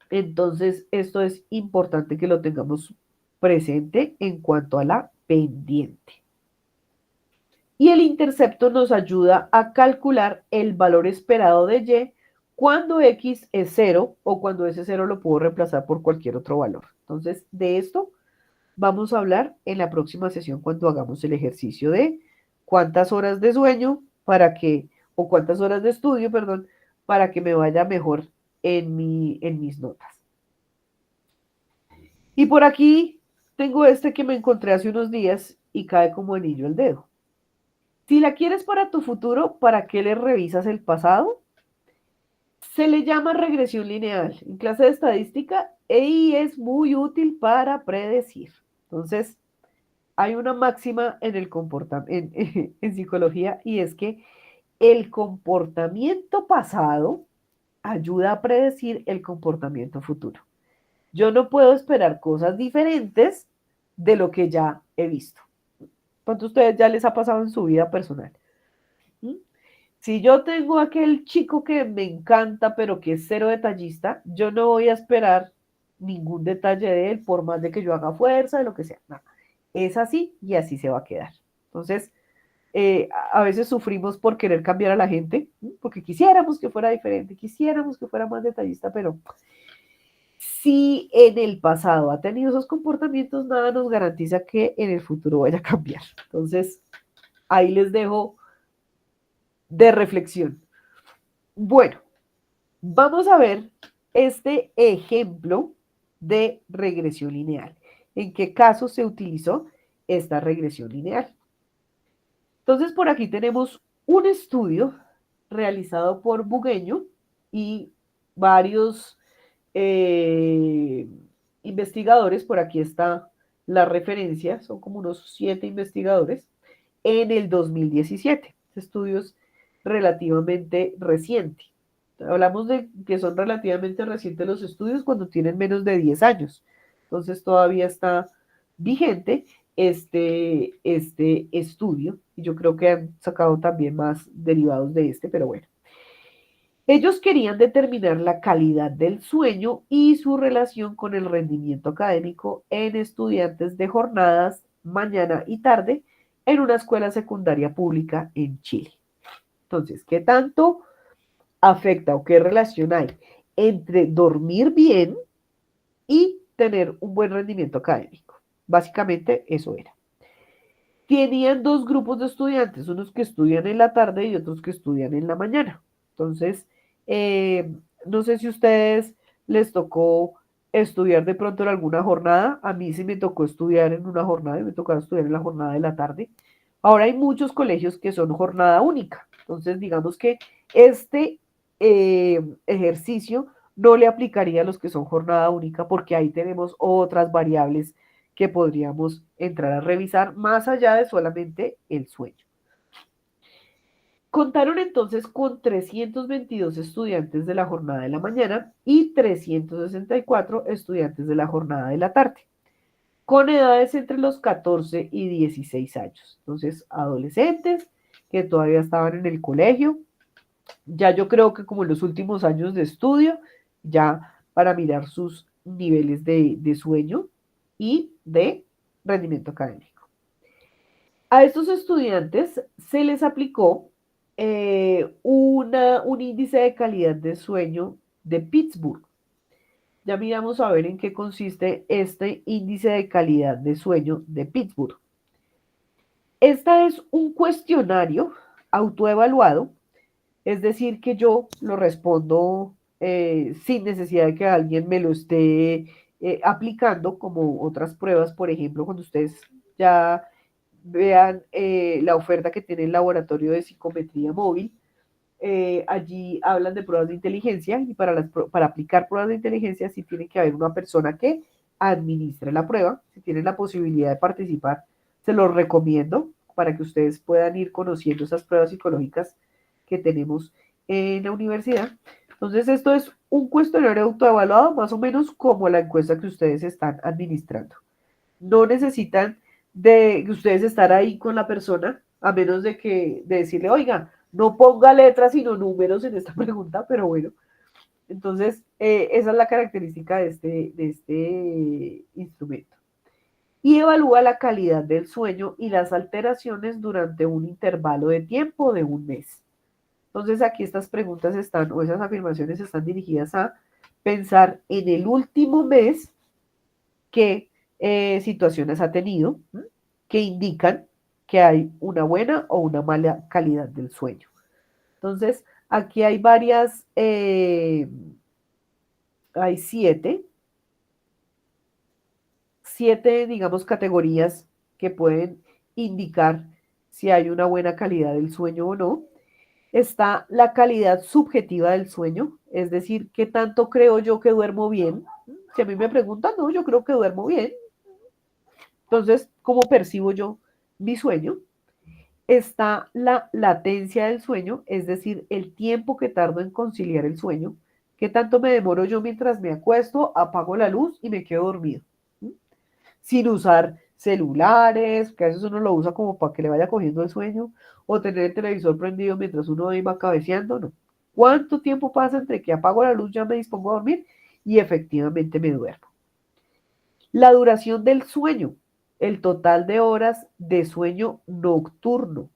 Entonces, esto es importante que lo tengamos presente en cuanto a la pendiente. Y el intercepto nos ayuda a calcular el valor esperado de y cuando x es 0 o cuando ese 0 lo puedo reemplazar por cualquier otro valor. Entonces, de esto vamos a hablar en la próxima sesión cuando hagamos el ejercicio de cuántas horas de sueño o cuántas horas de estudio, perdón, para que me vaya mejor en mis notas. Y por aquí tengo este que me encontré hace unos días y cae como anillo al dedo. Si la quieres para tu futuro, ¿para qué le revisas el pasado? Se le llama regresión lineal en clase de estadística y es muy útil para predecir. Entonces, hay una máxima en en psicología y es que el comportamiento pasado ayuda a predecir el comportamiento futuro. Yo no puedo esperar cosas diferentes de lo que ya he visto. ¿Cuánto a ustedes ya les ha pasado en su vida personal? ¿Mm? Si yo tengo aquel chico que me encanta, pero que es cero detallista, yo no voy a esperar ningún detalle de él, por más de que yo haga fuerza, de lo que sea. No. Es así y así se va a quedar. Entonces, a veces sufrimos por querer cambiar a la gente, porque quisiéramos que fuera diferente, quisiéramos que fuera más detallista, pero si en el pasado ha tenido esos comportamientos, nada nos garantiza que en el futuro vaya a cambiar. Entonces, ahí les dejo de reflexión. Bueno, vamos a ver este ejemplo de regresión lineal. ¿En qué caso se utilizó esta regresión lineal? Entonces, por aquí tenemos un estudio realizado por Bugueño y varios investigadores, por aquí está la referencia, son como unos 7 investigadores, en el 2017. Este estudio es relativamente reciente. Hablamos de que son relativamente recientes los estudios cuando tienen menos de 10 años. Entonces todavía está vigente este estudio y yo creo que han sacado también más derivados de este, pero bueno. Ellos querían determinar la calidad del sueño y su relación con el rendimiento académico en estudiantes de jornadas mañana y tarde en una escuela secundaria pública en Chile. Entonces, ¿qué tanto afecta o qué relación hay entre dormir bien y tener un buen rendimiento académico? Básicamente eso era. Tenían dos grupos de estudiantes, unos que estudian en la tarde y otros que estudian en la mañana. Entonces, eh, no sé si a ustedes les tocó estudiar de pronto en alguna jornada. A mí sí me tocó estudiar en una jornada y me tocaba estudiar en la jornada de la tarde. Ahora hay muchos colegios que son jornada única. Entonces, digamos que este ejercicio no le aplicaría a los que son jornada única porque ahí tenemos otras variables que podríamos entrar a revisar más allá de solamente el sueño. Contaron entonces con 322 estudiantes de la jornada de la mañana y 364 estudiantes de la jornada de la tarde, con edades entre los 14 y 16 años. Entonces, adolescentes que todavía estaban en el colegio, ya yo creo que como en los últimos años de estudio, ya para mirar sus niveles de sueño y de rendimiento académico. A estos estudiantes se les aplicó un índice de calidad de sueño de Pittsburgh. Ya miramos a ver en qué consiste este índice de calidad de sueño de Pittsburgh. Esta es un cuestionario autoevaluado, es decir, que yo lo respondo sin necesidad de que alguien me lo esté aplicando, como otras pruebas, por ejemplo, cuando ustedes ya vean la oferta que tiene el laboratorio de psicometría móvil. Allí hablan de pruebas de inteligencia y para aplicar pruebas de inteligencia sí tiene que haber una persona que administre la prueba. Si tienen la posibilidad de participar, se los recomiendo para que ustedes puedan ir conociendo esas pruebas psicológicas que tenemos en la universidad. Entonces, esto es un cuestionario autoevaluado, más o menos como la encuesta que ustedes están administrando. No necesitan de ustedes estar ahí con la persona, a menos de decirle, oiga, no ponga letras sino números en esta pregunta, pero bueno. Entonces, esa es la característica de este instrumento. Y evalúa la calidad del sueño y las alteraciones durante un intervalo de tiempo de un mes. Entonces, aquí estas preguntas están, o esas afirmaciones están dirigidas a pensar en el último mes qué situaciones ha tenido, que indican que hay una buena o una mala calidad del sueño. Entonces, aquí hay varias, hay siete, digamos, categorías que pueden indicar si hay una buena calidad del sueño o no. Está la calidad subjetiva del sueño, es decir, qué tanto creo yo que duermo bien. Si a mí me preguntan, no, yo creo que duermo bien. Entonces, ¿cómo percibo yo mi sueño? Está la latencia del sueño, es decir, el tiempo que tardo en conciliar el sueño. ¿Qué tanto me demoro yo mientras me acuesto, apago la luz y me quedo dormido? Sin usar celulares, que a veces uno lo usa como para que le vaya cogiendo el sueño, o tener el televisor prendido mientras uno va cabeceando, no. ¿Cuánto tiempo pasa entre que apago la luz, ya me dispongo a dormir y efectivamente me duermo? La duración del sueño, el total de horas de sueño nocturno.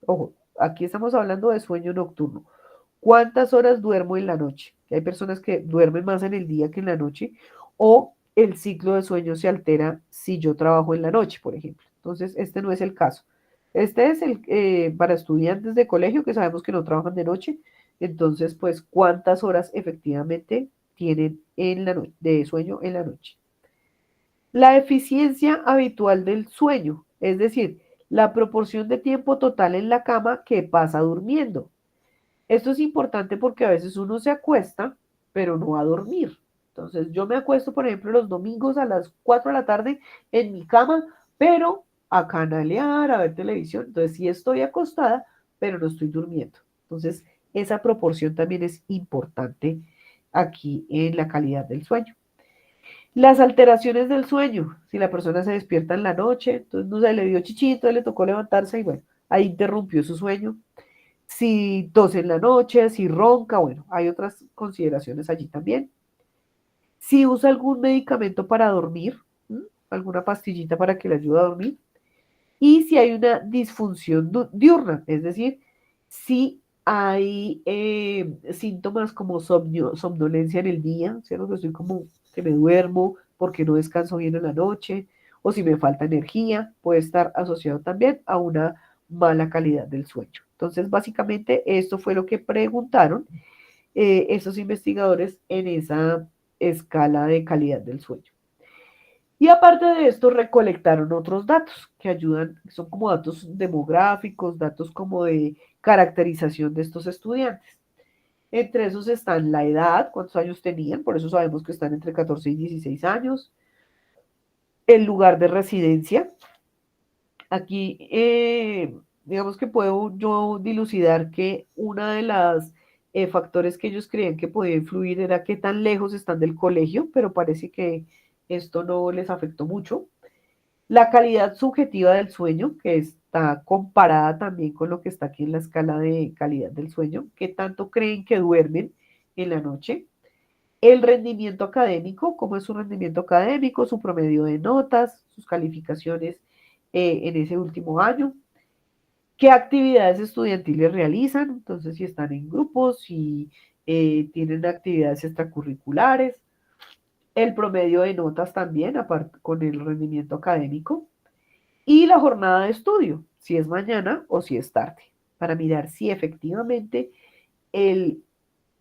Ojo, aquí estamos hablando de sueño nocturno. ¿Cuántas horas duermo en la noche? Hay personas que duermen más en el día que en la noche, o el ciclo de sueño se altera si yo trabajo en la noche, por ejemplo. Entonces, este no es el caso. Este es para estudiantes de colegio que sabemos que no trabajan de noche. Entonces, pues, ¿cuántas horas efectivamente tienen de sueño en la noche? La eficiencia habitual del sueño, es decir, la proporción de tiempo total en la cama que pasa durmiendo. Esto es importante porque a veces uno se acuesta, pero no va a dormir. Entonces, yo me acuesto, por ejemplo, los domingos a las 4 de la tarde en mi cama, pero a canalear, a ver televisión. Entonces, sí estoy acostada, pero no estoy durmiendo. Entonces, esa proporción también es importante aquí en la calidad del sueño. Las alteraciones del sueño, si la persona se despierta en la noche, entonces no se le dio chichito, le tocó levantarse y bueno, ahí interrumpió su sueño. Si tose en la noche, si ronca, bueno, hay otras consideraciones allí también. Si usa algún medicamento para dormir, alguna pastillita para que le ayude a dormir. Y si hay una disfunción diurna, es decir, si Hay síntomas como somnolencia en el día, ¿cierto? Que estoy como que me duermo porque no descanso bien en la noche, o si me falta energía, puede estar asociado también a una mala calidad del sueño. Entonces, básicamente, esto fue lo que preguntaron esos investigadores en esa escala de calidad del sueño. Y aparte de esto, recolectaron otros datos que ayudan, son como datos demográficos, datos como de caracterización de estos estudiantes. Entre esos están la edad, cuántos años tenían, por eso sabemos que están entre 14 y 16 años, el lugar de residencia. Aquí, digamos que puedo yo dilucidar que una de las factores que ellos creían que podía influir era qué tan lejos están del colegio, pero parece que esto no les afectó mucho. La calidad subjetiva del sueño, que está comparada también con lo que está aquí en la escala de calidad del sueño, qué tanto creen que duermen en la noche. El rendimiento académico, cómo es su rendimiento académico, su promedio de notas, sus calificaciones en ese último año. ¿Qué actividades estudiantiles realizan? Entonces, si están en grupos, si tienen actividades extracurriculares, el promedio de notas también, aparte con el rendimiento académico, y la jornada de estudio, si es mañana o si es tarde, para mirar si efectivamente el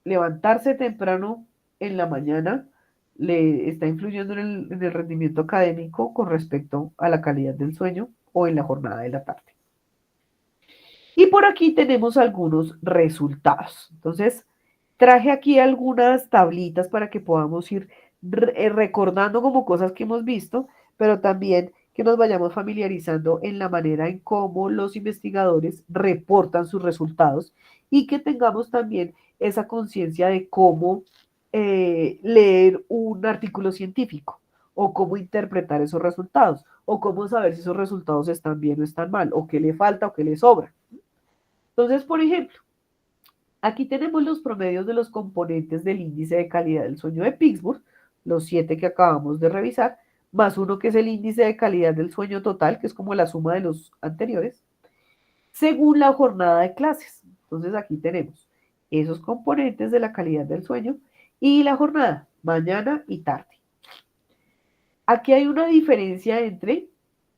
levantarse temprano en la mañana le está influyendo en el rendimiento académico con respecto a la calidad del sueño o en la jornada de la tarde. Y por aquí tenemos algunos resultados. Entonces, traje aquí algunas tablitas para que podamos ir recordando como cosas que hemos visto, pero también que nos vayamos familiarizando en la manera en cómo los investigadores reportan sus resultados y que tengamos también esa conciencia de cómo leer un artículo científico o cómo interpretar esos resultados o cómo saber si esos resultados están bien o están mal o qué le falta o qué le sobra. Entonces, por ejemplo, aquí tenemos los promedios de los componentes del índice de calidad del sueño de Pittsburgh, los 7 que acabamos de revisar, más uno que es el índice de calidad del sueño total, que es como la suma de los anteriores, según la jornada de clases. Entonces aquí tenemos esos componentes de la calidad del sueño y la jornada, mañana y tarde. Aquí hay una diferencia entre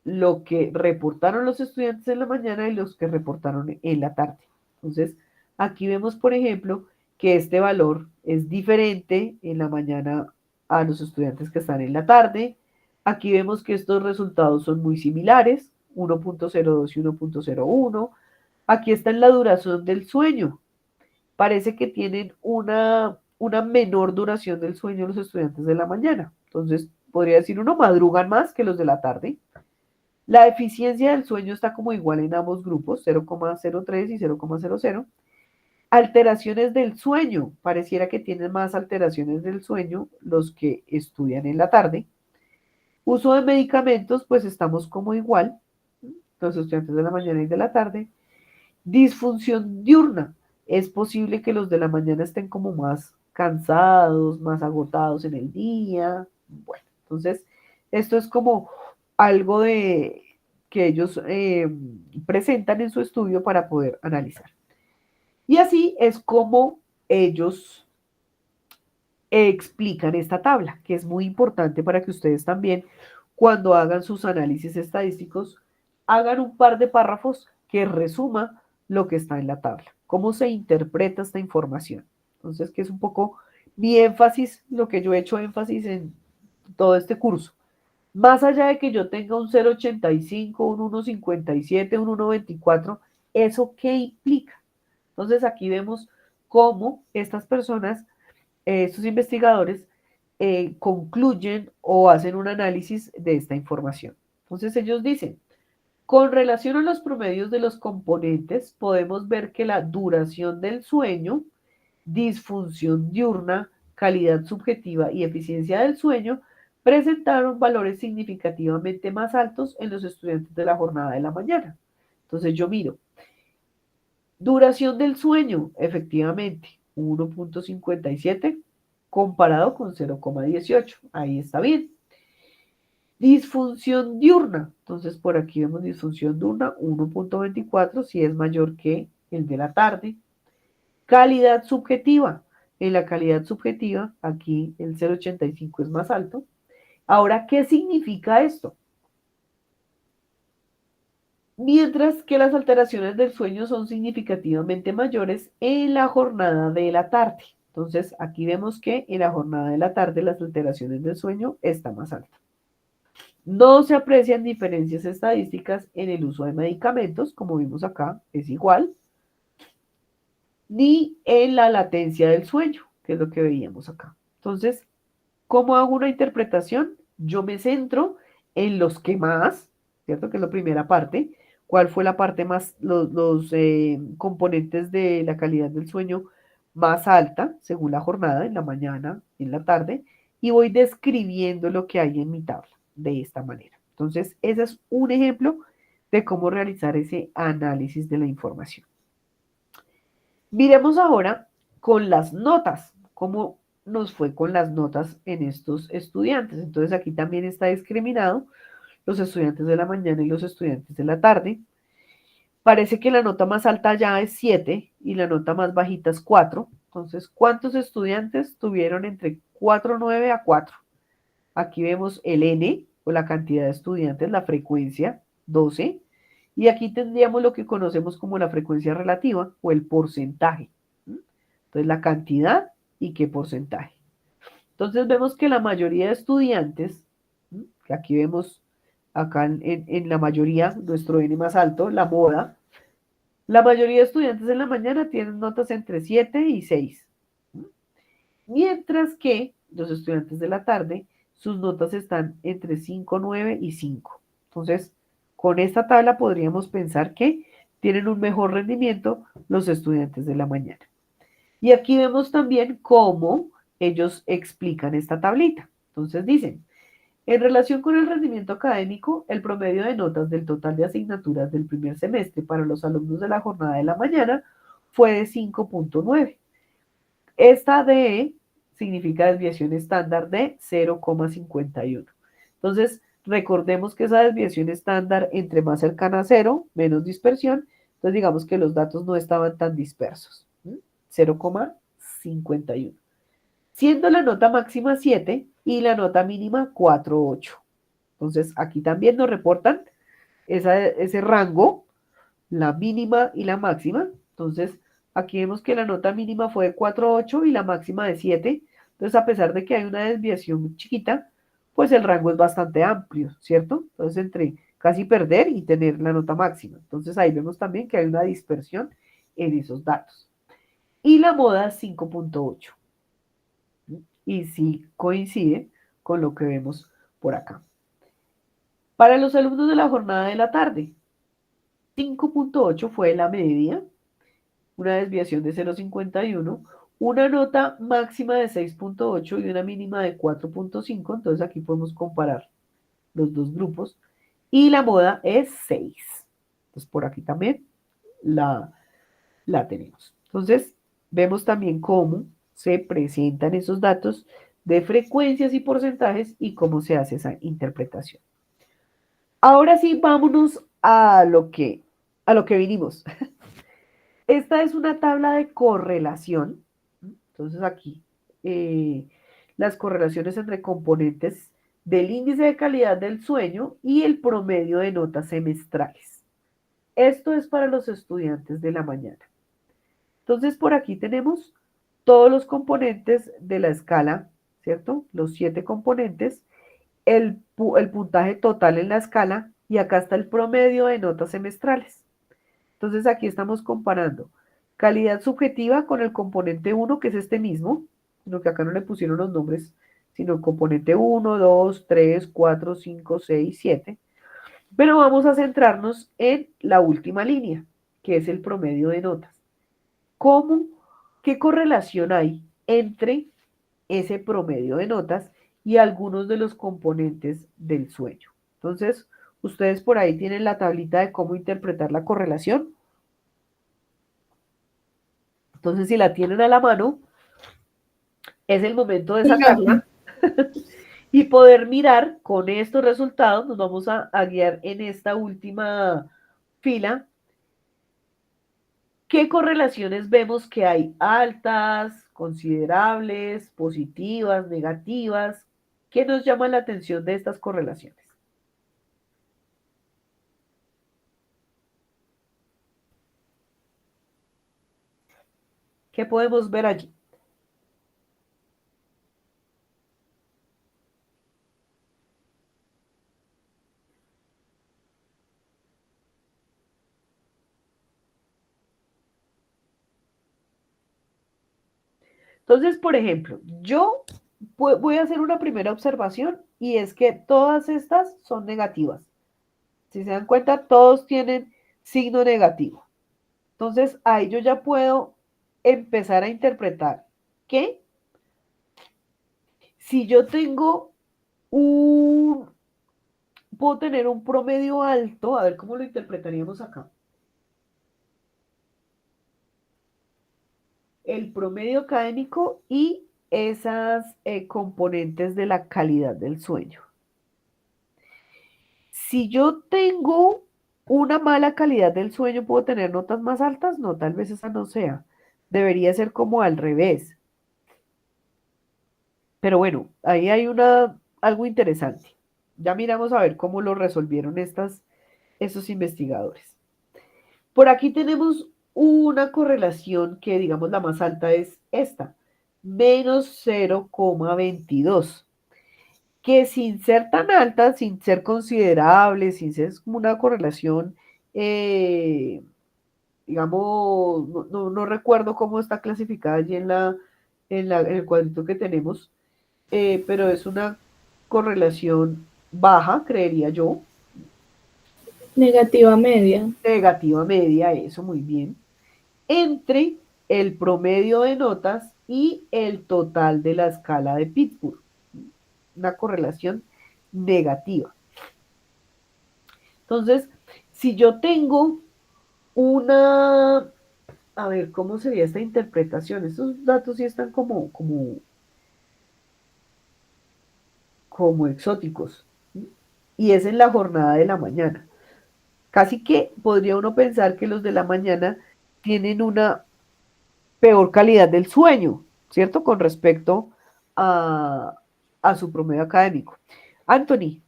lo que reportaron los estudiantes en la mañana y los que reportaron en la tarde. Entonces, aquí vemos, por ejemplo, que este valor es diferente en la mañana a los estudiantes que están en la tarde. Aquí vemos que estos resultados son muy similares, 1.02 y 1.01. Aquí está en la duración del sueño. Parece que tienen una menor duración del sueño los estudiantes de la mañana. Entonces, podría decir uno, madrugan más que los de la tarde. La eficiencia del sueño está como igual en ambos grupos, 0,03 y 0,00. Alteraciones del sueño, pareciera que tienen más alteraciones del sueño los que estudian en la tarde. Uso de medicamentos, pues estamos como igual, los estudiantes de la mañana y de la tarde. Disfunción diurna, es posible que los de la mañana estén como más cansados, más agotados en el día. Bueno, entonces esto es como algo de que ellos presentan en su estudio para poder analizar. Y así es como ellos explican esta tabla, que es muy importante para que ustedes también, cuando hagan sus análisis estadísticos, hagan un par de párrafos que resuma lo que está en la tabla, cómo se interpreta esta información. Entonces, que es un poco mi énfasis, lo que yo he hecho énfasis en todo este curso. Más allá de que yo tenga un 0,85, un 1,57, un 1,24, ¿eso qué implica? Entonces aquí vemos cómo estas personas, estos investigadores, concluyen o hacen un análisis de esta información. Entonces ellos dicen, con relación a los promedios de los componentes, podemos ver que la duración del sueño, disfunción diurna, calidad subjetiva y eficiencia del sueño presentaron valores significativamente más altos en los estudiantes de la jornada de la mañana. Entonces yo miro, duración del sueño, efectivamente, 1.57 comparado con 0,18. Ahí está bien. Disfunción diurna. Entonces, por aquí vemos disfunción diurna, 1.24, si es mayor que el de la tarde. Calidad subjetiva. En la calidad subjetiva, aquí el 0,85 es más alto. Ahora, ¿qué significa esto? Mientras que las alteraciones del sueño son significativamente mayores en la jornada de la tarde. Entonces, aquí vemos que en la jornada de la tarde las alteraciones del sueño están más altas. No se aprecian diferencias estadísticas en el uso de medicamentos, como vimos acá, es igual, ni en la latencia del sueño, que es lo que veíamos acá. Entonces, ¿cómo hago una interpretación? Yo me centro en los que más, ¿cierto? Que es la primera parte. ¿Cuál fue la parte más, los componentes de la calidad del sueño más alta, según la jornada, en la mañana, en la tarde? Y voy describiendo lo que hay en mi tabla de esta manera. Entonces, ese es un ejemplo de cómo realizar ese análisis de la información. Miremos ahora con las notas, cómo nos fue con las notas en estos estudiantes. Entonces aquí también está discriminado los estudiantes de la mañana y los estudiantes de la tarde. Parece que la nota más alta ya es 7 y la nota más bajita es 4. Entonces, ¿cuántos estudiantes tuvieron entre 4,9 a 4? Aquí vemos el N, o la cantidad de estudiantes, la frecuencia, 12. Y aquí tendríamos lo que conocemos como la frecuencia relativa o el porcentaje. Entonces, la cantidad y qué porcentaje. Entonces, vemos que la mayoría de estudiantes, que aquí vemos acá en la mayoría, nuestro N más alto, la moda, la mayoría de estudiantes en la mañana tienen notas entre 7 y 6. Mientras que los estudiantes de la tarde, sus notas están entre 5, 9 y 5. Entonces, con esta tabla podríamos pensar que tienen un mejor rendimiento los estudiantes de la mañana. Y aquí vemos también cómo ellos explican esta tablita. Entonces dicen, en relación con el rendimiento académico, el promedio de notas del total de asignaturas del primer semestre para los alumnos de la jornada de la mañana fue de 5,9. Esta DE significa desviación estándar de 0,51. Entonces, recordemos que esa desviación estándar entre más cercana a 0, menos dispersión. Entonces, digamos que los datos no estaban tan dispersos. 0,51. Siendo la nota máxima 7 y la nota mínima 4,8. Entonces, aquí también nos reportan ese rango, la mínima y la máxima. Entonces, aquí vemos que la nota mínima fue de 4,8 y la máxima de 7. Entonces, a pesar de que hay una desviación chiquita, pues el rango es bastante amplio, ¿cierto? Entonces, entre casi perder y tener la nota máxima. Entonces, ahí vemos también que hay una dispersión en esos datos. Y la moda 5,8. Y sí coincide con lo que vemos por acá. Para los alumnos de la jornada de la tarde, 5,8 fue la media, una desviación de 0,51, una nota máxima de 6,8 y una mínima de 4,5. Entonces aquí podemos comparar los dos grupos. Y la moda es 6. Entonces por aquí también la tenemos. Entonces vemos también cómo se presentan esos datos de frecuencias y porcentajes y cómo se hace esa interpretación. Ahora sí, vámonos a lo que vinimos. Esta es una tabla de correlación. Entonces aquí, las correlaciones entre componentes del índice de calidad del sueño y el promedio de notas semestrales. Esto es para los estudiantes de la mañana. Entonces, por aquí tenemos todos los componentes de la escala, ¿cierto? Los 7 componentes, el puntaje total en la escala y acá está el promedio de notas semestrales. Entonces, aquí estamos comparando calidad subjetiva con el componente 1, que es este mismo, sino que acá no le pusieron los nombres, sino el componente 1, 2, 3, 4, 5, 6, 7. Pero vamos a centrarnos en la última línea, que es el promedio de notas. ¿Qué correlación hay entre ese promedio de notas y algunos de los componentes del sueño? Entonces, ustedes por ahí tienen la tablita de cómo interpretar la correlación. Entonces, si la tienen a la mano, es el momento de sacarla y poder mirar con estos resultados. Nos vamos a guiar en esta última fila. ¿Qué correlaciones vemos que hay? Altas, considerables, positivas, negativas. ¿Qué nos llama la atención de estas correlaciones? ¿Qué podemos ver allí? Entonces, por ejemplo, yo voy a hacer una primera observación y es que todas estas son negativas. Si se dan cuenta, todos tienen signo negativo. Entonces, ahí yo ya puedo empezar a interpretar que si yo puedo tener un promedio alto, a ver cómo lo interpretaríamos acá. El promedio académico y esas componentes de la calidad del sueño. Si yo tengo una mala calidad del sueño, ¿puedo tener notas más altas? No, tal vez esa no sea. Debería ser como al revés. Pero bueno, ahí hay algo interesante. Ya miramos a ver cómo lo resolvieron esos investigadores. Por aquí tenemos una correlación que, digamos, la más alta es esta, menos 0,22, que sin ser tan alta, sin ser considerable, sin ser como una correlación, eh, digamos, no recuerdo cómo está clasificada allí en el cuadrito que tenemos, pero es una correlación baja, creería yo. Negativa media. Negativa media, eso muy bien, entre el promedio de notas y el total de la escala de Pittsburgh. Una correlación negativa. Entonces, si yo tengo a ver, ¿cómo sería esta interpretación? Estos datos sí están como exóticos. Y es en la jornada de la mañana. Casi que podría uno pensar que los de la mañana tienen una peor calidad del sueño, ¿cierto? Con respecto a, a su promedio académico. Anthony.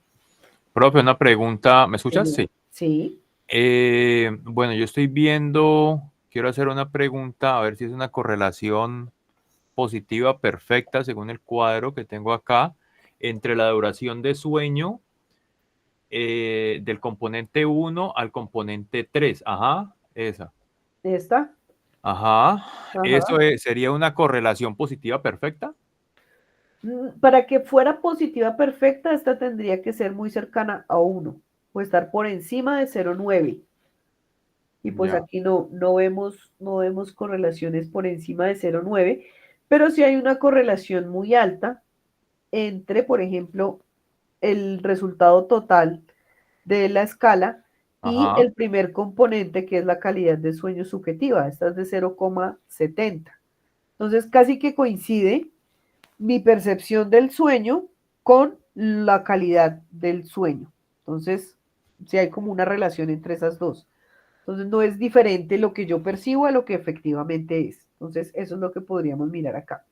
Profe, una pregunta, ¿me escuchas? Sí. Sí. Bueno, yo estoy viendo, quiero hacer una pregunta, a ver si es una correlación positiva perfecta según el cuadro que tengo acá, entre la duración de sueño del componente 1 al componente 3. Ajá, esa. ¿Esta? Ajá. Ajá. ¿Eso sería una correlación positiva perfecta? Para que fuera positiva perfecta, esta tendría que ser muy cercana a 1 o estar por encima de 0,9. Y pues Ya. aquí no vemos correlaciones por encima de 0,9, pero sí hay una correlación muy alta entre, por ejemplo, el resultado total de la escala y Ajá. el primer componente, que es la calidad de sueño subjetiva. Esta es de 0,70. Entonces, casi que coincide mi percepción del sueño con la calidad del sueño. Entonces, sí hay como una relación entre esas dos. Entonces, no es diferente lo que yo percibo a lo que efectivamente es. Entonces, eso es lo que podríamos mirar acá.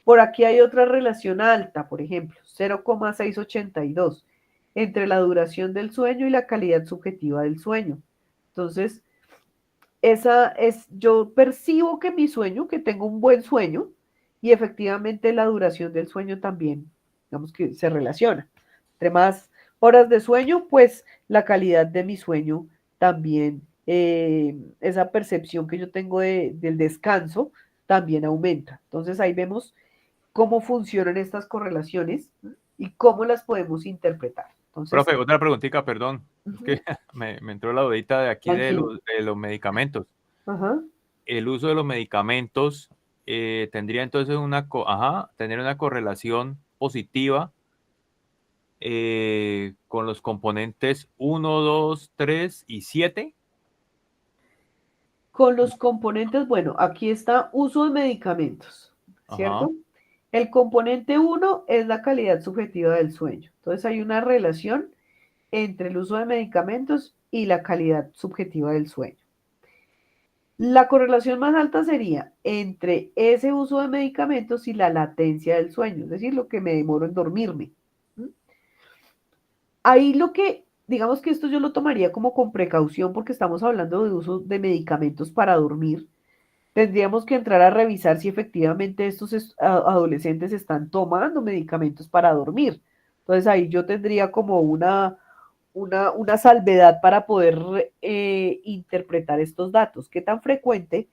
Por aquí hay otra relación alta, por ejemplo, 0,682 entre la duración del sueño y la calidad subjetiva del sueño. Entonces, yo percibo que mi sueño, que tengo un buen sueño, y efectivamente la duración del sueño también, digamos que se relaciona. Entre más horas de sueño, pues la calidad de mi sueño también, esa percepción que yo tengo del descanso también aumenta. Entonces ahí vemos cómo funcionan estas correlaciones y cómo las podemos interpretar. Entonces, Profe, otra preguntita, perdón. Es que me entró la dudita de aquí de tranquilo. los medicamentos. Ajá. El uso de los medicamentos tendría entonces tener una correlación positiva con los componentes 1, 2, 3 y 7. Con los componentes, bueno, aquí está uso de medicamentos, ¿cierto? Ajá. El componente 1 es la calidad subjetiva del sueño. Entonces hay una relación entre el uso de medicamentos y la calidad subjetiva del sueño. La correlación más alta sería entre ese uso de medicamentos y la latencia del sueño, es decir, lo que me demoro en dormirme. Ahí lo que, digamos que esto yo lo tomaría como con precaución porque estamos hablando de uso de medicamentos para dormir. Tendríamos que entrar a revisar si efectivamente estos adolescentes están tomando medicamentos para dormir. Entonces ahí yo tendría como una salvedad para poder interpretar estos datos. ¿Qué tan frecuente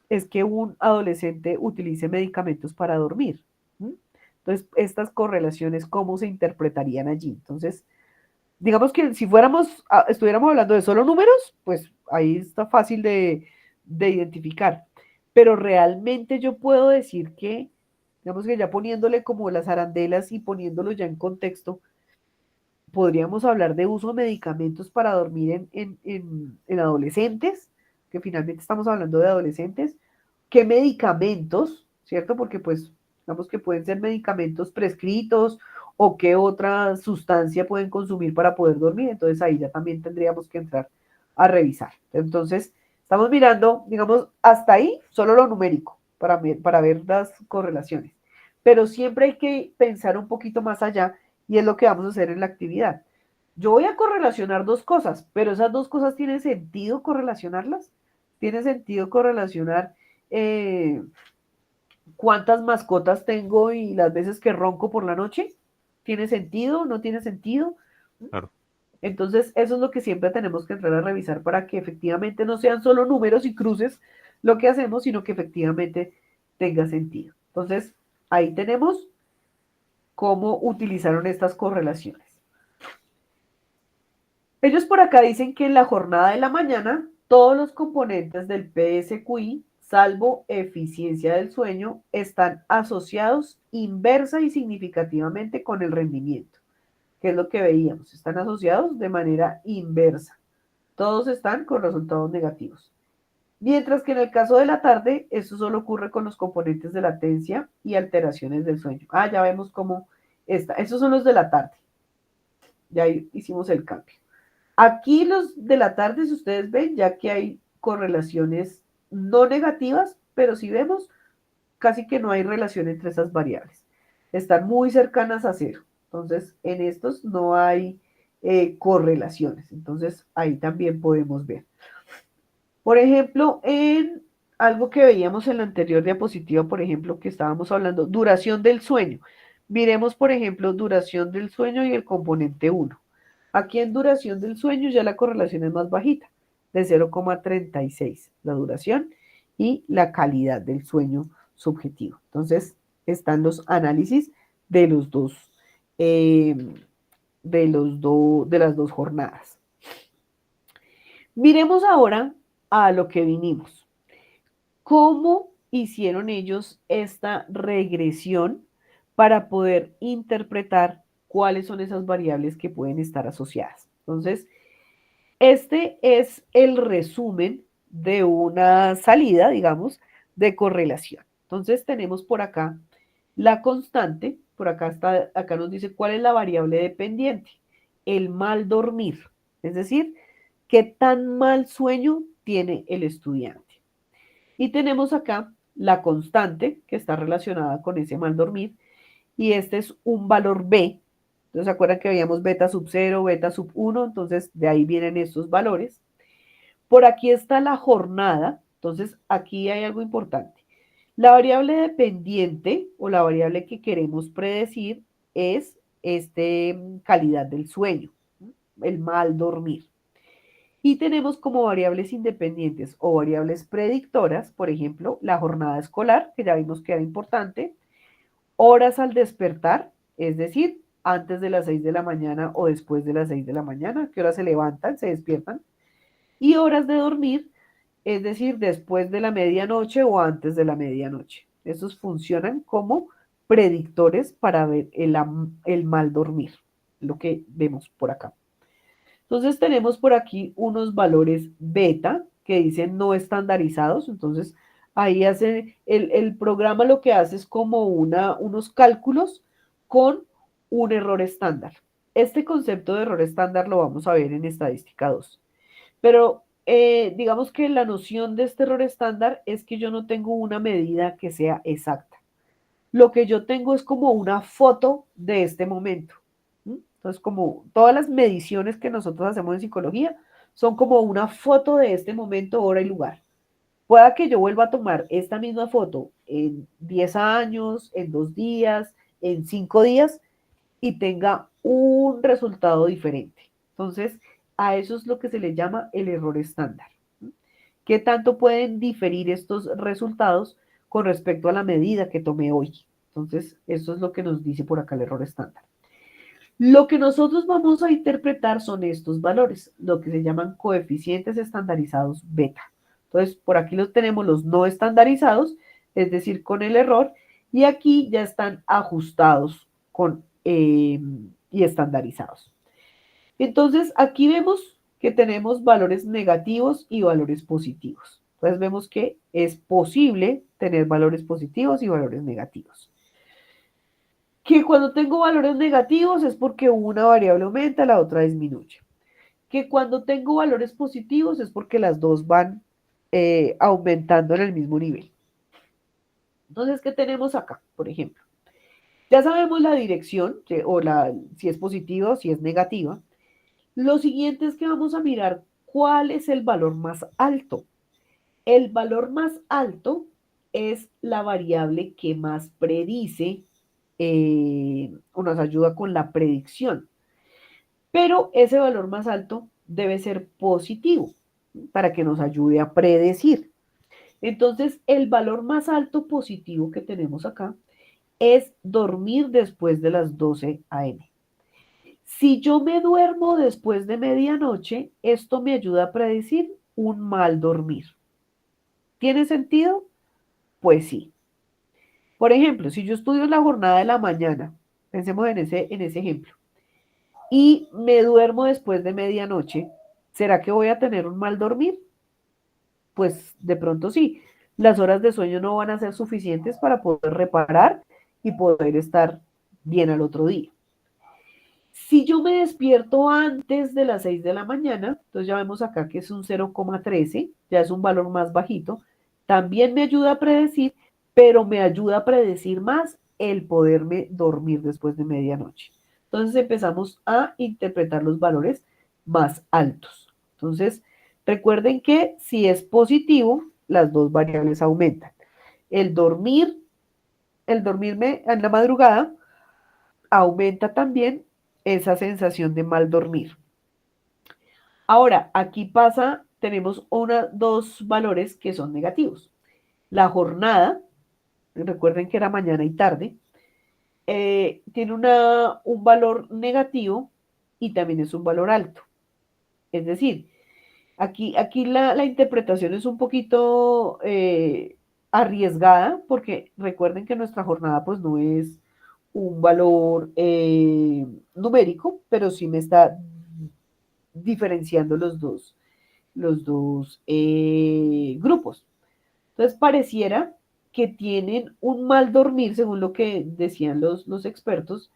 es que un adolescente utilice medicamentos para dormir? ¿Mm? Entonces, estas correlaciones, ¿cómo se interpretarían allí? Entonces, digamos que si estuviéramos hablando de solo números, pues ahí está fácil de identificar. Pero realmente yo puedo decir que, digamos que ya poniéndole como las arandelas y poniéndolo ya en contexto, podríamos hablar de uso de medicamentos para dormir en adolescentes, que finalmente estamos hablando de adolescentes. ¿Qué medicamentos, cierto? Porque pues, digamos que pueden ser medicamentos prescritos o qué otra sustancia pueden consumir para poder dormir. Entonces ahí ya también tendríamos que entrar a revisar. Entonces, estamos mirando, digamos, hasta ahí solo lo numérico para ver las correlaciones. Pero siempre hay que pensar un poquito más allá y es lo que vamos a hacer en la actividad. Yo voy a correlacionar dos cosas, pero esas dos cosas tienen sentido correlacionarlas. Tiene sentido correlacionar eh, cuántas mascotas tengo y las veces que ronco por la noche. ¿Tiene sentido? ¿No tiene sentido? Claro. Entonces, eso es lo que siempre tenemos que entrar a revisar para que efectivamente no sean solo números y cruces lo que hacemos, sino que efectivamente tenga sentido. Entonces, ahí tenemos cómo utilizaron estas correlaciones. Ellos por acá dicen que en la jornada de la mañana todos los componentes del PSQI, salvo eficiencia del sueño, están asociados inversa y significativamente con el rendimiento, que es lo que veíamos, están asociados de manera inversa. Todos están con resultados negativos. Mientras que en el caso de la tarde, esto solo ocurre con los componentes de latencia y alteraciones del sueño. Ya vemos cómo está. Estos son los de la tarde. Ya hicimos el cambio. Aquí los de la tarde, si ustedes ven, ya que hay correlaciones no negativas, pero si vemos, casi que no hay relación entre esas variables. Están muy cercanas a cero. Entonces, en estos no hay correlaciones. Entonces, ahí también podemos ver. Por ejemplo, en algo que veíamos en la anterior diapositiva, por ejemplo, que estábamos hablando, duración del sueño. Miremos, por ejemplo, duración del sueño y el componente 1. Aquí en duración del sueño ya la correlación es más bajita, de 0,36, la duración y la calidad del sueño subjetivo. Entonces, están los análisis de los dos, de las dos jornadas. Miremos ahora a lo que vinimos. ¿Cómo hicieron ellos esta regresión para poder interpretar cuáles son esas variables que pueden estar asociadas? Entonces, este es el resumen de una salida, digamos, de correlación. Entonces, tenemos por acá la constante, por acá está, acá nos dice cuál es la variable dependiente, el mal dormir, es decir, qué tan mal sueño tiene el estudiante. Y tenemos acá la constante que está relacionada con ese mal dormir y este es un valor B. Entonces, ¿se acuerdan que veíamos beta sub 0, beta sub 1? Entonces, de ahí vienen estos valores. Por aquí está la jornada. Entonces, aquí hay algo importante. La variable dependiente o la variable que queremos predecir es calidad del sueño, el mal dormir. Y tenemos como variables independientes o variables predictoras, por ejemplo, la jornada escolar, que ya vimos que era importante, horas al despertar, es decir, antes de las 6 de la mañana o después de las 6 de la mañana, qué horas se levantan, se despiertan, y horas de dormir, es decir, después de la medianoche o antes de la medianoche. Esos funcionan como predictores para ver el mal dormir, lo que vemos por acá. Entonces tenemos por aquí unos valores beta que dicen no estandarizados. Entonces ahí hace el programa lo que hace es como unos cálculos con un error estándar. Este concepto de error estándar lo vamos a ver en estadística 2. Pero digamos que la noción de este error estándar es que yo no tengo una medida que sea exacta. Lo que yo tengo es como una foto de este momento. Entonces, como todas las mediciones que nosotros hacemos en psicología son como una foto de este momento, hora y lugar. Pueda que yo vuelva a tomar esta misma foto en 10 años, en 2 días, en 5 días y tenga un resultado diferente. Entonces, a eso es lo que se le llama el error estándar. ¿Qué tanto pueden diferir estos resultados con respecto a la medida que tomé hoy? Entonces, eso es lo que nos dice por acá el error estándar. Lo que nosotros vamos a interpretar son estos valores, lo que se llaman coeficientes estandarizados beta. Entonces, por aquí los tenemos los no estandarizados, es decir, con el error, y aquí ya están ajustados y estandarizados. Entonces, aquí vemos que tenemos valores negativos y valores positivos. Entonces, vemos que es posible tener valores positivos y valores negativos. Que cuando tengo valores negativos es porque una variable aumenta, la otra disminuye. Que cuando tengo valores positivos es porque las dos van aumentando en el mismo nivel. Entonces, ¿qué tenemos acá? Por ejemplo, ya sabemos la dirección, o si es positiva o si es negativa. Lo siguiente es que vamos a mirar cuál es el valor más alto. El valor más alto es la variable que más predice o nos ayuda con la predicción. Pero ese valor más alto debe ser positivo para que nos ayude a predecir. Entonces, el valor más alto positivo que tenemos acá es dormir después de las 12 a.m. Si yo me duermo después de medianoche, esto me ayuda a predecir un mal dormir. ¿Tiene sentido? Pues sí. Por ejemplo, si yo estudio la jornada de la mañana, pensemos en ese ejemplo, y me duermo después de medianoche, ¿será que voy a tener un mal dormir? Pues de pronto sí. Las horas de sueño no van a ser suficientes para poder reparar y poder estar bien al otro día. Si yo me despierto antes de las 6 de la mañana, entonces ya vemos acá que es un 0,13, ya es un valor más bajito, también me ayuda a predecir, pero me ayuda a predecir más el poderme dormir después de medianoche. Entonces empezamos a interpretar los valores más altos. Entonces, recuerden que si es positivo, las dos variables aumentan. El dormirme en la madrugada aumenta también esa sensación de mal dormir. Ahora, aquí tenemos dos valores que son negativos. La jornada, recuerden que era mañana y tarde, tiene un valor negativo y también es un valor alto. Es decir, aquí la interpretación es un poquito arriesgada porque recuerden que nuestra jornada pues no es un valor numérico, pero sí me está diferenciando los dos grupos. Entonces pareciera que tienen un mal dormir, según lo que decían los expertos,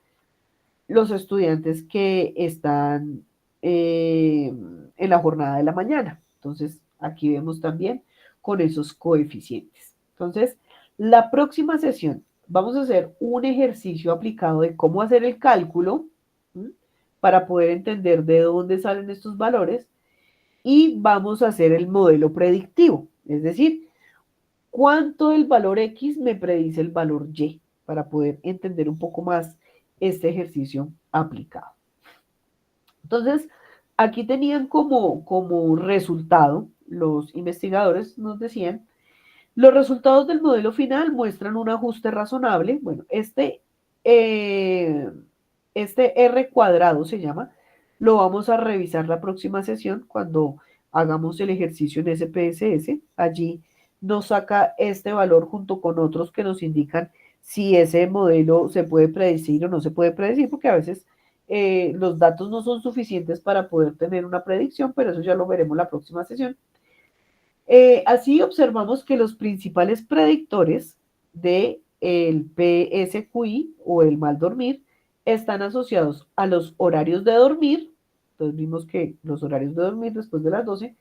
los estudiantes que están en la jornada de la mañana. Entonces, aquí vemos también con esos coeficientes. Entonces, la próxima sesión vamos a hacer un ejercicio aplicado de cómo hacer el cálculo para poder entender de dónde salen estos valores y vamos a hacer el modelo predictivo, es decir, cuánto el valor X me predice el valor Y para poder entender un poco más este ejercicio aplicado. Entonces, aquí tenían como resultado, los investigadores nos decían, los resultados del modelo final muestran un ajuste razonable. Bueno, este R cuadrado se llama, lo vamos a revisar la próxima sesión cuando hagamos el ejercicio en SPSS. Allí nos saca este valor junto con otros que nos indican si ese modelo se puede predecir o no se puede predecir, porque a veces los datos no son suficientes para poder tener una predicción, pero eso ya lo veremos la próxima sesión. Así observamos que los principales predictores del PSQI o el mal dormir están asociados a los horarios de dormir. Entonces vimos que los horarios de dormir después de las 12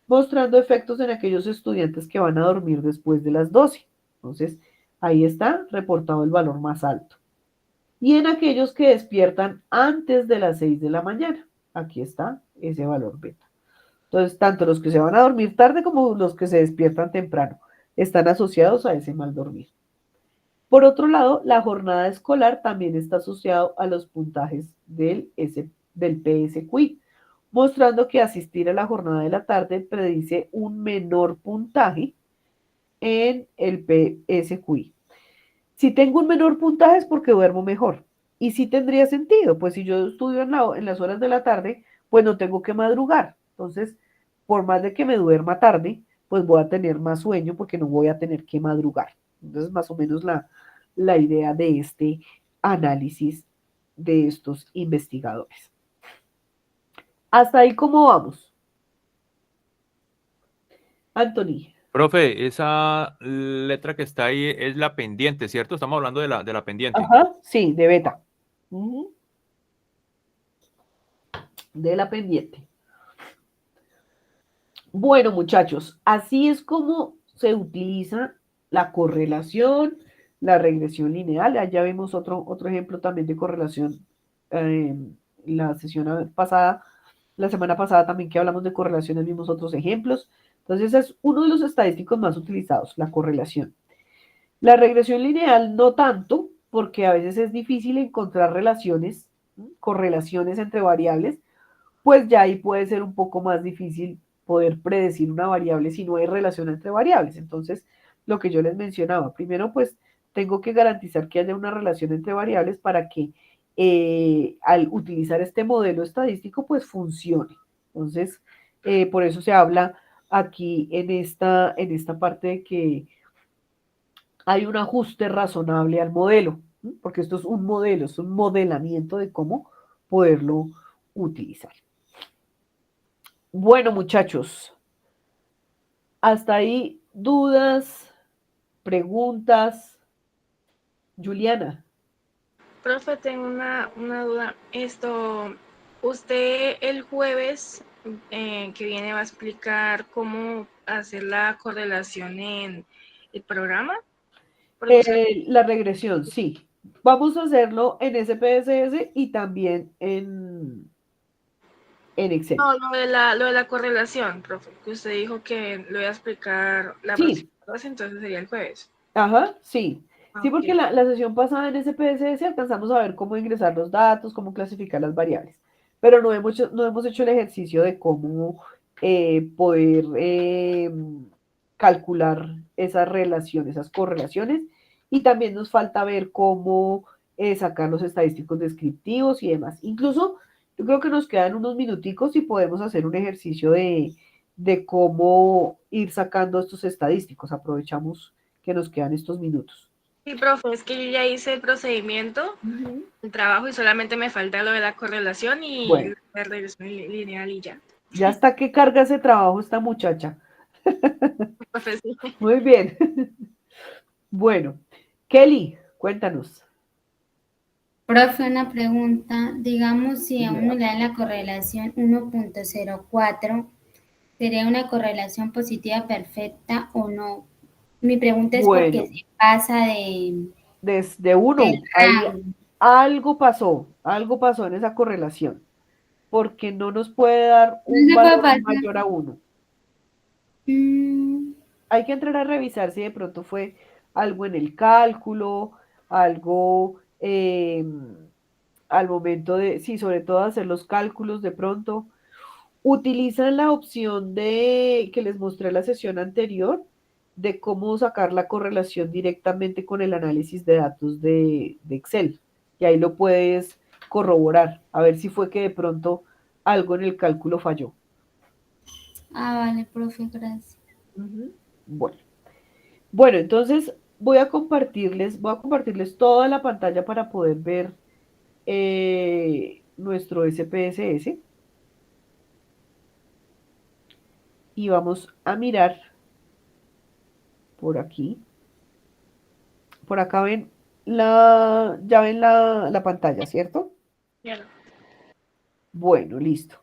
mostrando efectos en aquellos estudiantes que van a dormir después de las 12. Entonces, ahí está reportado el valor más alto. Y en aquellos que despiertan antes de las 6 de la mañana, aquí está ese valor beta. Entonces, tanto los que se van a dormir tarde como los que se despiertan temprano están asociados a ese mal dormir. Por otro lado, la jornada escolar también está asociado a los puntajes del PSQI, mostrando que asistir a la jornada de la tarde predice un menor puntaje en el PSQI. Si tengo un menor puntaje es porque duermo mejor. Y sí tendría sentido, pues si yo estudio en las horas de la tarde, pues no tengo que madrugar. Entonces, por más de que me duerma tarde, pues voy a tener más sueño porque no voy a tener que madrugar. Entonces, más o menos la idea de este análisis de estos investigadores. Hasta ahí, ¿cómo vamos? Anthony. Profe, esa letra que está ahí es la pendiente, ¿cierto? Estamos hablando de la pendiente. Ajá, sí, de beta. De la pendiente. Bueno, muchachos, así es como se utiliza la correlación, la regresión lineal. Allá vemos otro ejemplo también de correlación. La sesión pasada, la semana pasada también que hablamos de correlaciones vimos otros ejemplos. Entonces es uno de los estadísticos más utilizados, la correlación. La regresión lineal no tanto, porque a veces es difícil encontrar correlaciones entre variables, pues ya ahí puede ser un poco más difícil poder predecir una variable si no hay relación entre variables. Entonces, lo que yo les mencionaba, primero pues tengo que garantizar que haya una relación entre variables para que al utilizar este modelo estadístico pues funcione. Entonces, por eso se habla aquí en esta parte de que hay un ajuste razonable al modelo, porque esto es un modelo, es un modelamiento de cómo poderlo utilizar. Bueno, muchachos, hasta ahí dudas, preguntas. Juliana. Profe, tengo una duda. Usted el jueves que viene va a explicar cómo hacer la correlación en el programa. La regresión, sí. Vamos a hacerlo en SPSS y también en Excel. No, lo de la correlación, profe, que usted dijo que lo iba a explicar la próxima vez, entonces sería el jueves. Ajá, sí. Sí, porque la sesión pasada en SPSS alcanzamos a ver cómo ingresar los datos, cómo clasificar las variables, pero no hemos hecho el ejercicio de cómo poder calcular esas relaciones, esas correlaciones, y también nos falta ver cómo sacar los estadísticos descriptivos y demás. Incluso yo creo que nos quedan unos minuticos y podemos hacer un ejercicio de cómo ir sacando estos estadísticos. Aprovechamos que nos quedan estos minutos. Sí, profe, es que yo ya hice el procedimiento, el trabajo, y solamente me falta lo de la correlación y la regresión lineal y ya. Ya está que carga ese trabajo esta muchacha. Profe, sí. Muy bien. Bueno, Kelly, cuéntanos. Profe, una pregunta. Digamos, si a uno le da la correlación 1.04, ¿sería una correlación positiva perfecta o no? Mi pregunta es porque se pasa desde 1. Algo pasó en esa correlación, porque no nos puede dar un valor mayor a 1. Hay que entrar a revisar si de pronto fue algo en el cálculo, algo al momento de, sí, sobre todo hacer los cálculos de pronto. Utilizan la opción que les mostré en la sesión anterior, de cómo sacar la correlación directamente con el análisis de datos de Excel. Y ahí lo puedes corroborar, a ver si fue que de pronto algo en el cálculo falló. Vale, profe, gracias. Bueno, entonces voy a compartirles toda la pantalla para poder ver nuestro SPSS. Y vamos a mirar por aquí. Por acá ven ya ven la pantalla, ¿cierto? Claro. Bueno, listo.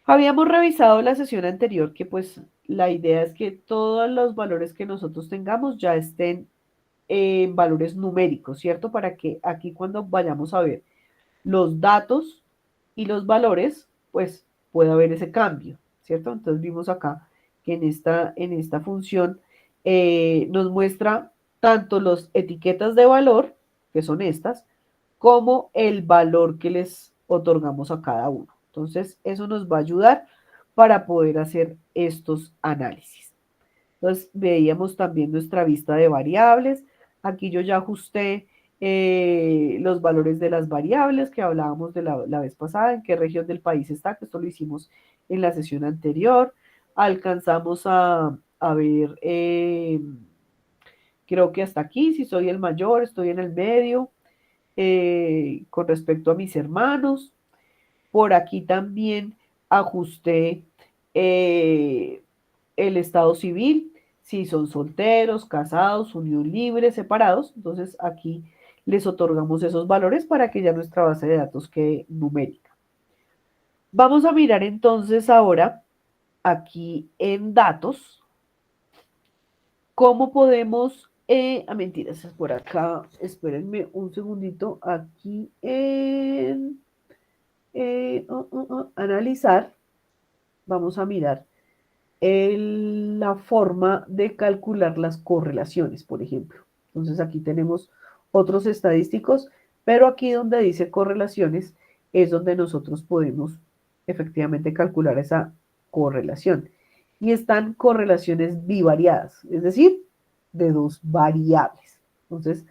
Habíamos revisado la sesión anterior que pues la idea es que todos los valores que nosotros tengamos ya estén en valores numéricos, ¿cierto? Para que aquí cuando vayamos a ver los datos y los valores, pues pueda haber ese cambio, ¿cierto? Entonces vimos acá que en esta función nos muestra tanto las etiquetas de valor, que son estas, como el valor que les otorgamos a cada uno. Entonces, eso nos va a ayudar para poder hacer estos análisis. Entonces, veíamos también nuestra vista de variables. Aquí yo ya ajusté los valores de las variables que hablábamos de la vez pasada, en qué región del país está, que esto lo hicimos en la sesión anterior. Alcanzamos a ver, creo que hasta aquí, si soy el mayor, estoy en el medio, con respecto a mis hermanos. Por aquí también ajusté el estado civil, si son solteros, casados, unión libre, separados. Entonces aquí les otorgamos esos valores para que ya nuestra base de datos quede numérica. Vamos a mirar entonces ahora aquí en datos, cómo podemos, mentiras, es por acá, espérenme un segundito, aquí en analizar, vamos a mirar la forma de calcular las correlaciones, por ejemplo. Entonces aquí tenemos otros estadísticos, pero aquí donde dice correlaciones es donde nosotros podemos efectivamente calcular esa correlación. Y están correlaciones bivariadas, es decir, de dos variables. Entonces,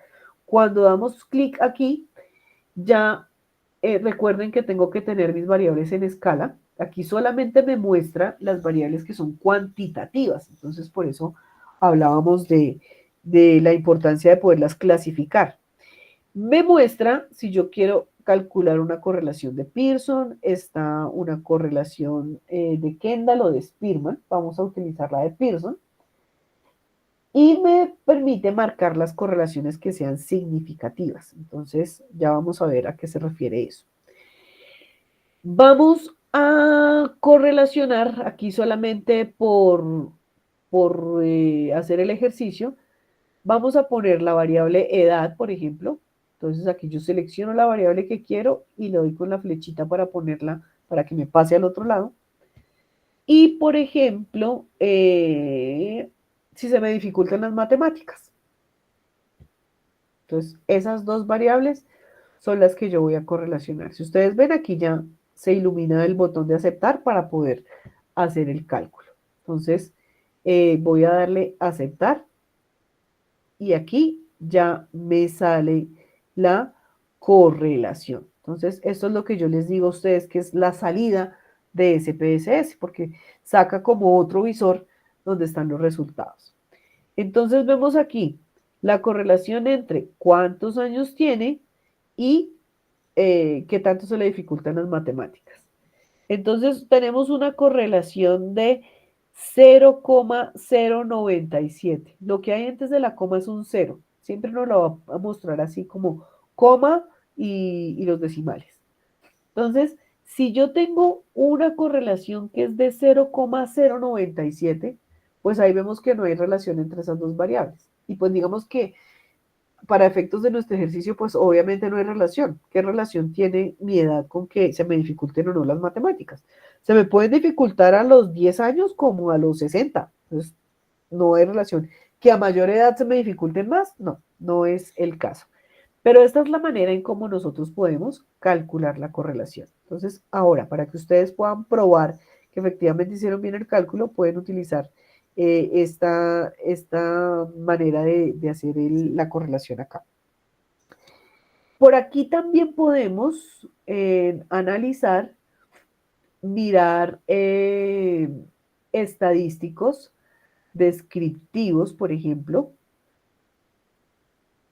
cuando damos clic aquí, ya recuerden que tengo que tener mis variables en escala. Aquí solamente me muestra las variables que son cuantitativas. Entonces, por eso hablábamos de la importancia de poderlas clasificar. Me muestra, si yo quiero calcular una correlación de Pearson, está una correlación de Kendall o de Spearman. Vamos a utilizar la de Pearson. Y me permite marcar las correlaciones que sean significativas. Entonces, ya vamos a ver a qué se refiere eso. Vamos a correlacionar aquí solamente por hacer el ejercicio. Vamos a poner la variable edad, por ejemplo. Entonces, aquí yo selecciono la variable que quiero y le doy con la flechita para ponerla, para que me pase al otro lado. Y, por ejemplo, si se me dificultan las matemáticas. Entonces, esas dos variables son las que yo voy a correlacionar. Si ustedes ven, aquí ya se ilumina el botón de aceptar para poder hacer el cálculo. Entonces, voy a darle a aceptar y aquí ya me sale la correlación. Entonces, esto es lo que yo les digo a ustedes que es la salida de SPSS, porque saca como otro visor donde están los resultados. Entonces vemos aquí la correlación entre cuántos años tiene y qué tanto se le dificultan las matemáticas. Entonces tenemos una correlación de 0,097. Lo que hay antes de la coma es un 0. Siempre nos lo va a mostrar así como coma y los decimales. Entonces, si yo tengo una correlación que es de 0,097, pues ahí vemos que no hay relación entre esas dos variables. Y pues digamos que para efectos de nuestro ejercicio, pues obviamente no hay relación. ¿Qué relación tiene mi edad con que se me dificulten o no las matemáticas? Se me pueden dificultar a los 10 años como a los 60. Entonces, no hay relación. ¿Que a mayor edad se me dificulten más? No, no es el caso. Pero esta es la manera en cómo nosotros podemos calcular la correlación. Entonces, ahora, para que ustedes puedan probar que efectivamente hicieron bien el cálculo, pueden utilizar esta manera de hacer la correlación acá. Por aquí también podemos analizar, mirar estadísticos descriptivos, por ejemplo,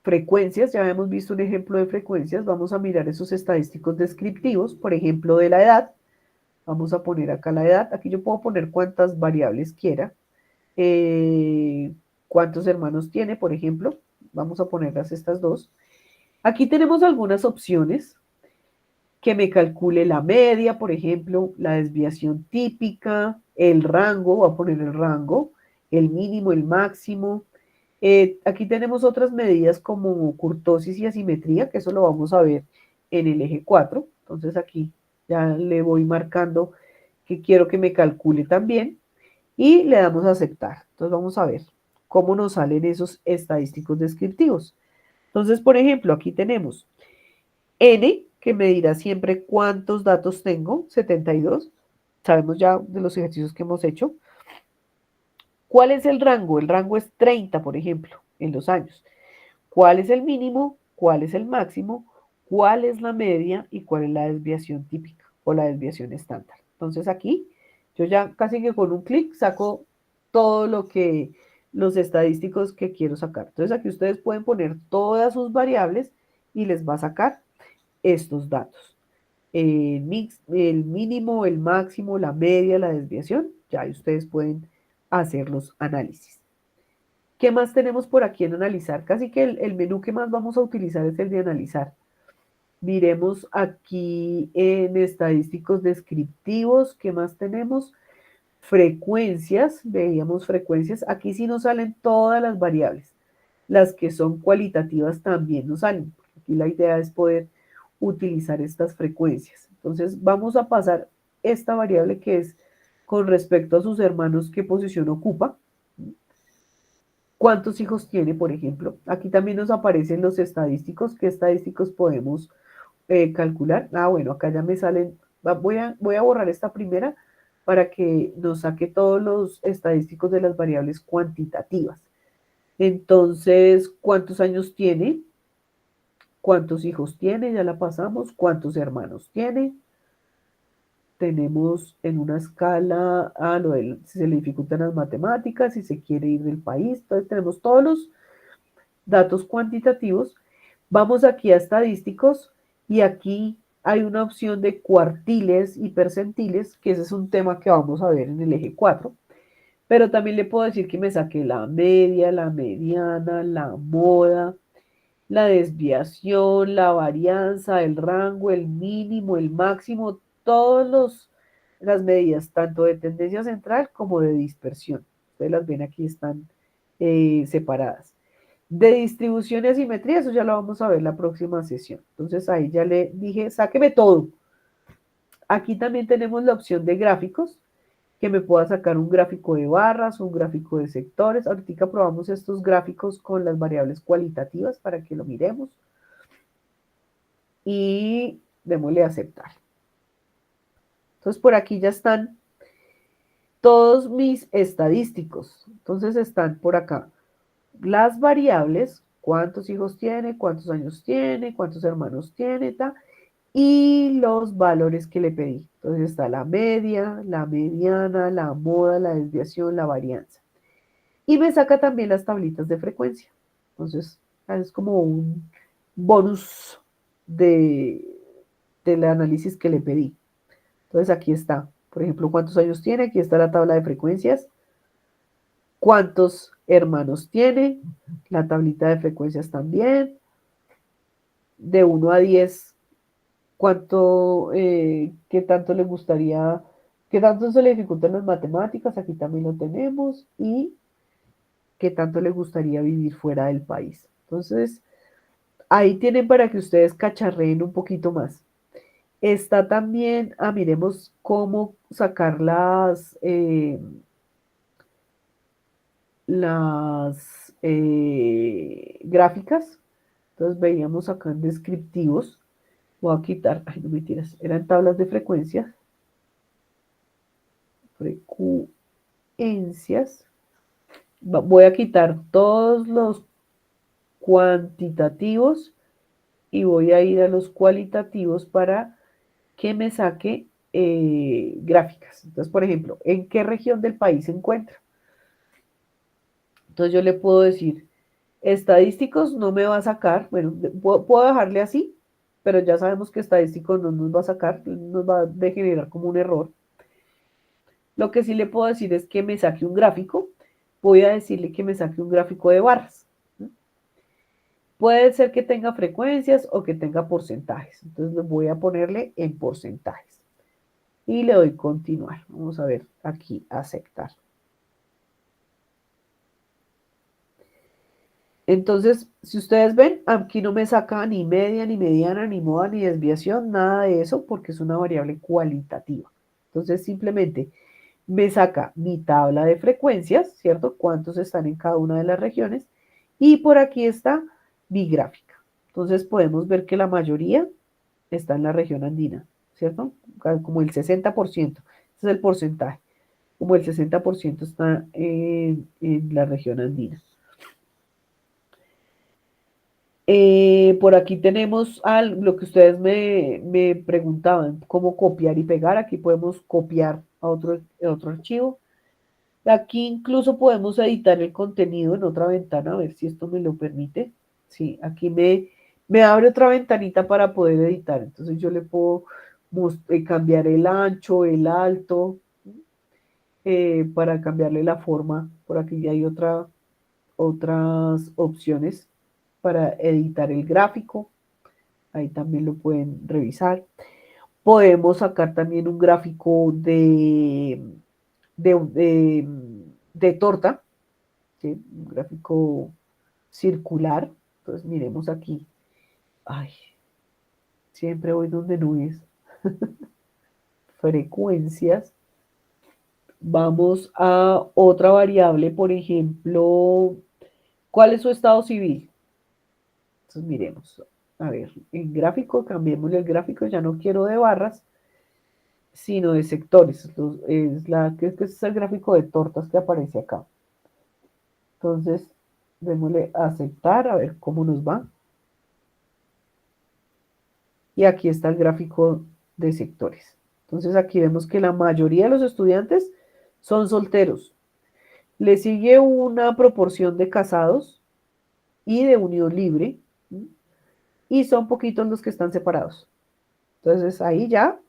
frecuencias, ya hemos visto un ejemplo de frecuencias, vamos a mirar esos estadísticos descriptivos, por ejemplo, de la edad. Vamos a poner acá la edad, aquí yo puedo poner cuántas variables quiera. ¿Cuántos hermanos tiene, por ejemplo? Vamos a ponerlas estas dos. Aquí tenemos algunas opciones. que me calcule la media, por ejemplo, la desviación típica, el rango, voy a poner el rango, el mínimo, el máximo. Aquí tenemos otras medidas como curtosis y asimetría, que eso lo vamos a ver en el eje 4. Entonces aquí ya le voy marcando que quiero que me calcule también y le damos a aceptar. Entonces vamos a ver cómo nos salen esos estadísticos descriptivos. Entonces, por ejemplo, aquí tenemos N, que me dirá siempre cuántos datos tengo, 72. Sabemos ya de los ejercicios que hemos hecho. ¿Cuál es el rango? El rango es 30, por ejemplo, en los años. ¿Cuál es el mínimo? ¿Cuál es el máximo? ¿Cuál es la media? ¿Y cuál es la desviación típica o la desviación estándar? Entonces aquí yo ya casi que con un clic saco todo lo que los estadísticos que quiero sacar. Entonces aquí ustedes pueden poner todas sus variables y les va a sacar estos datos. El mínimo, el máximo, la media, la desviación, ya ustedes pueden hacer los análisis. ¿Qué más tenemos por aquí en analizar? Casi que el menú que más vamos a utilizar es el de analizar. Miremos aquí en estadísticos descriptivos, ¿qué más tenemos? Frecuencias, veíamos frecuencias. Aquí sí nos salen todas las variables. Las que son cualitativas también nos salen. Aquí la idea es poder utilizar estas frecuencias. Entonces vamos a pasar esta variable que es con respecto a sus hermanos, qué posición ocupa. ¿Cuántos hijos tiene, por ejemplo? Aquí también nos aparecen los estadísticos. ¿Qué estadísticos podemos calcular? Bueno, acá ya me salen. Voy a borrar esta primera para que nos saque todos los estadísticos de las variables cuantitativas. Entonces, ¿cuántos años tiene? ¿Cuántos hijos tiene? Ya la pasamos. ¿Cuántos hermanos tiene? Tenemos en una escala, si se le dificultan las matemáticas, si se quiere ir del país. Entonces tenemos todos los datos cuantitativos. Vamos aquí a estadísticos y aquí hay una opción de cuartiles y percentiles, que ese es un tema que vamos a ver en el eje 4. Pero también le puedo decir que me saque la media, la mediana, la moda, la desviación, la varianza, el rango, el mínimo, el máximo, todas las medidas, tanto de tendencia central como de dispersión. Ustedes las ven aquí, están separadas. De distribución y asimetría, eso ya lo vamos a ver la próxima sesión. Entonces ahí ya le dije, sáqueme todo. Aquí también tenemos la opción de gráficos, que me pueda sacar un gráfico de barras, un gráfico de sectores. Ahorita probamos estos gráficos con las variables cualitativas para que lo miremos. Y démosle a aceptar. Entonces por aquí ya están todos mis estadísticos. Entonces están por acá las variables, cuántos hijos tiene, cuántos años tiene, cuántos hermanos tiene, y los valores que le pedí. Entonces está la media, la mediana, la moda, la desviación, la varianza. Y me saca también las tablitas de frecuencia. Entonces es como un bonus del análisis que le pedí. Entonces aquí está, por ejemplo, cuántos años tiene, aquí está la tabla de frecuencias, cuántos hermanos tiene, la tablita de frecuencias también, de 1 a 10, qué tanto le gustaría, qué tanto se le dificultan las matemáticas, aquí también lo tenemos, y qué tanto le gustaría vivir fuera del país. Entonces, ahí tienen para que ustedes cacharreen un poquito más. Está también, miremos cómo sacar las gráficas. Entonces veíamos acá en descriptivos. Voy a quitar, no mentiras, eran tablas de frecuencias. Frecuencias. Voy a quitar todos los cuantitativos y voy a ir a los cualitativos para que me saque gráficas. Entonces, por ejemplo, ¿en qué región del país se encuentra? Entonces yo le puedo decir, estadísticos no me va a sacar, bueno, puedo dejarle así, pero ya sabemos que estadísticos no nos va a sacar, nos va a generar como un error. Lo que sí le puedo decir es que me saque un gráfico, voy a decirle que me saque un gráfico de barras. Puede ser que tenga frecuencias o que tenga porcentajes. Entonces voy a ponerle en porcentajes. Y le doy continuar. Vamos a ver aquí, aceptar. Entonces, si ustedes ven, aquí no me saca ni media, ni mediana, ni moda, ni desviación, nada de eso, porque es una variable cualitativa. Entonces, simplemente me saca mi tabla de frecuencias, ¿cierto? Cuántos están en cada una de las regiones. Y por aquí está mi gráfica. Entonces, podemos ver que la mayoría está en la región andina, ¿cierto? Como el 60%. Ese es el porcentaje. Como el 60% está en la región andina. Por aquí tenemos lo que ustedes me preguntaban, cómo copiar y pegar. Aquí podemos copiar a otro archivo. Aquí incluso podemos editar el contenido en otra ventana, a ver si esto me lo permite. Sí, aquí me abre otra ventanita para poder editar. Entonces yo le puedo cambiar el ancho, el alto, para cambiarle la forma. Por aquí ya hay otras opciones para editar el gráfico. Ahí también lo pueden revisar. Podemos sacar también un gráfico de torta, ¿sí? Un gráfico circular. Entonces miremos aquí. Ay, siempre voy donde nubes. Frecuencias. Vamos a otra variable, por ejemplo, ¿cuál es su estado civil? Entonces miremos. A ver, en gráfico, cambiémosle el gráfico, ya no quiero de barras, sino de sectores. Que es el gráfico de tortas que aparece acá. Entonces, démosle a aceptar, a ver cómo nos va. Y aquí está el gráfico de sectores. Entonces, aquí vemos que la mayoría de los estudiantes son solteros. Le sigue una proporción de casados y de unión libre. Y son poquitos los que están separados. Entonces, ahí ya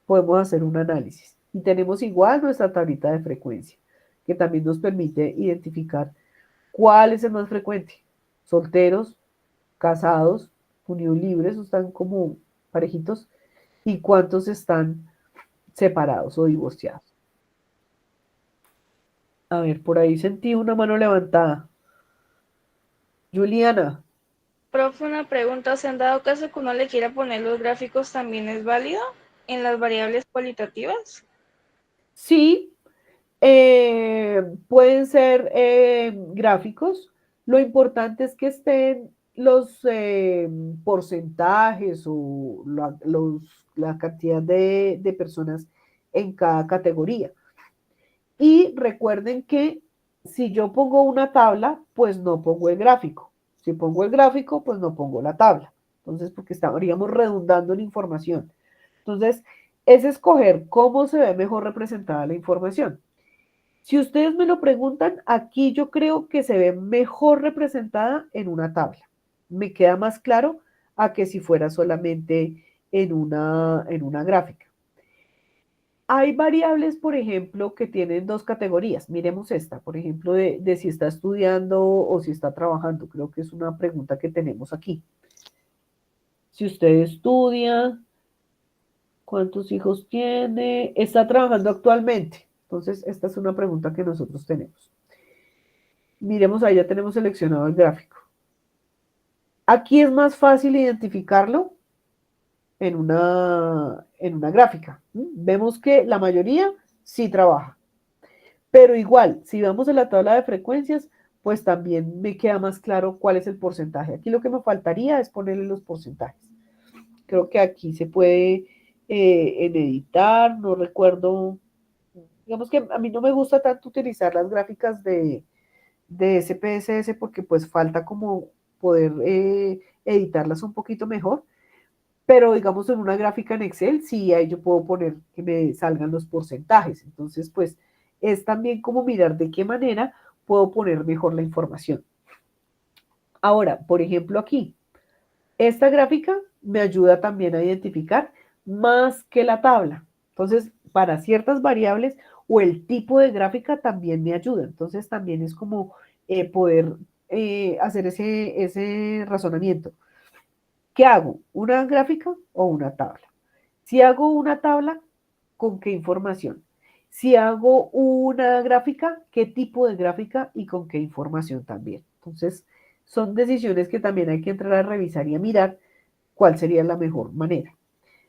podemos hacer un análisis. Y tenemos igual nuestra tablita de frecuencia, que también nos permite identificar cuál es el más frecuente. Solteros, casados, unión libre, esos están como parejitos, y cuántos están separados o divorciados. A ver, por ahí sentí una mano levantada. Juliana. Profe, una pregunta, ¿se han dado caso que uno le quiera poner los gráficos también es válido en las variables cualitativas? Sí, pueden ser gráficos. Lo importante es que estén los porcentajes o la cantidad de personas en cada categoría. Y recuerden que si yo pongo una tabla, pues no pongo el gráfico. Si pongo el gráfico, pues no pongo la tabla. Entonces, porque estaríamos redundando en información. Entonces, es escoger cómo se ve mejor representada la información. Si ustedes me lo preguntan, aquí yo creo que se ve mejor representada en una tabla. Me queda más claro a que si fuera solamente en una gráfica. Hay variables, por ejemplo, que tienen dos categorías. Miremos esta, por ejemplo, de si está estudiando o si está trabajando. Creo que es una pregunta que tenemos aquí. Si usted estudia, ¿cuántos hijos tiene? Está trabajando actualmente. Entonces, esta es una pregunta que nosotros tenemos. Miremos, ahí ya tenemos seleccionado el gráfico. Aquí es más fácil identificarlo en una gráfica. Vemos que la mayoría sí trabaja. Pero igual, si vamos a la tabla de frecuencias, pues también me queda más claro cuál es el porcentaje. Aquí lo que me faltaría es ponerle los porcentajes. Creo que aquí se puede en editar, no recuerdo. Digamos que a mí no me gusta tanto utilizar las gráficas de SPSS porque pues falta como poder editarlas un poquito mejor. Pero digamos en una gráfica en Excel, sí, ahí yo puedo poner que me salgan los porcentajes. Entonces, pues es también como mirar de qué manera puedo poner mejor la información. Ahora, por ejemplo, aquí, esta gráfica me ayuda también a identificar más que la tabla. Entonces, para ciertas variables o el tipo de gráfica también me ayuda. Entonces, también es como poder hacer ese razonamiento. ¿Qué hago? ¿Una gráfica o una tabla? Si hago una tabla, ¿con qué información? Si hago una gráfica, ¿qué tipo de gráfica y con qué información también? Entonces, son decisiones que también hay que entrar a revisar y a mirar cuál sería la mejor manera.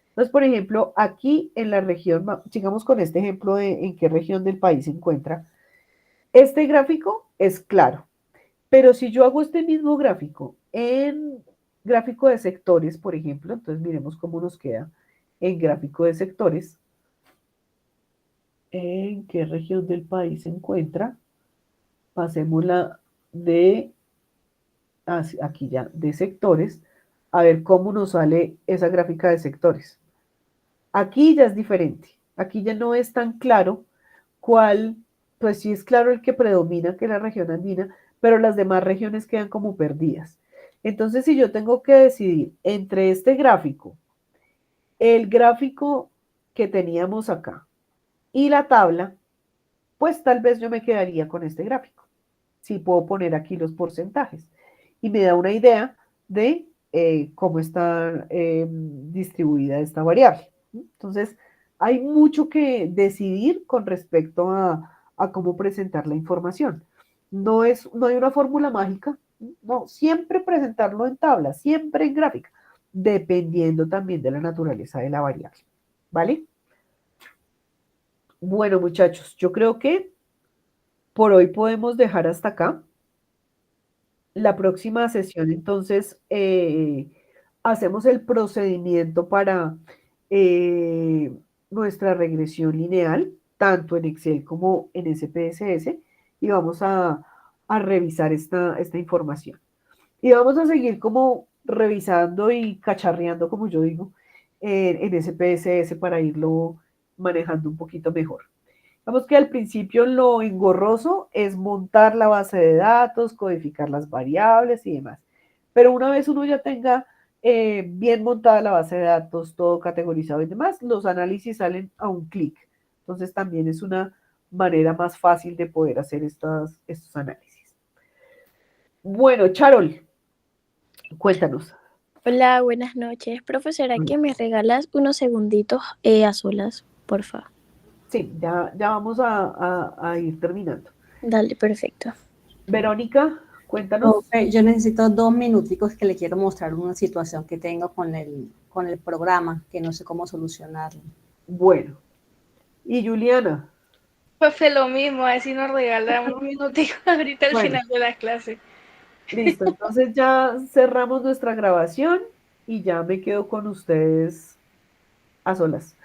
Entonces, por ejemplo, aquí en la región, sigamos con este ejemplo de en qué región del país se encuentra. Este gráfico es claro, pero si yo hago este mismo gráfico en gráfico de sectores, por ejemplo, entonces miremos cómo nos queda en gráfico de sectores. ¿En qué región del país se encuentra? Pasémosla de, aquí ya, de sectores, a ver cómo nos sale esa gráfica de sectores. Aquí ya es diferente, aquí ya no es tan claro cuál, pues sí es claro el que predomina, que es la región andina, pero las demás regiones quedan como perdidas. Entonces, si yo tengo que decidir entre este gráfico, el gráfico que teníamos acá y la tabla, pues tal vez yo me quedaría con este gráfico. Sí puedo poner aquí los porcentajes y me da una idea de cómo está distribuida esta variable. Entonces, hay mucho que decidir con respecto a cómo presentar la información. No hay una fórmula mágica, no, siempre presentarlo en tabla, siempre en gráfica, dependiendo también de la naturaleza de la variable, ¿vale? Bueno, muchachos, yo creo que por hoy podemos dejar hasta acá. La próxima sesión, entonces, hacemos el procedimiento para nuestra regresión lineal, tanto en Excel como en SPSS, y vamos a revisar esta información. Y vamos a seguir como revisando y cacharreando, como yo digo, en SPSS para irlo manejando un poquito mejor. Vamos que al principio lo engorroso es montar la base de datos, codificar las variables y demás. Pero una vez uno ya tenga bien montada la base de datos, todo categorizado y demás, los análisis salen a un clic. Entonces también es una manera más fácil de poder hacer estos análisis. Bueno, Charol, cuéntanos. Hola, buenas noches. Profesora, ¿que me regalas unos segunditos a solas, por favor? Sí, ya vamos a ir terminando. Dale, perfecto. Verónica, cuéntanos. Profe, yo necesito 2 minuticos que le quiero mostrar una situación que tengo con el programa, que no sé cómo solucionarlo. Bueno. ¿Y Juliana? Profe, lo mismo, así nos regalamos un minutico ahorita al final de la clase. Listo, entonces ya cerramos nuestra grabación y ya me quedo con ustedes a solas.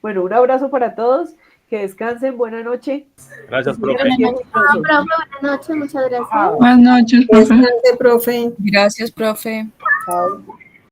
Bueno, un abrazo para todos, que descansen, buena noche. Gracias, profe. Buenas noches, muchas gracias. Buenas noches, profe. Descanse, profe. Gracias, profe. Chao.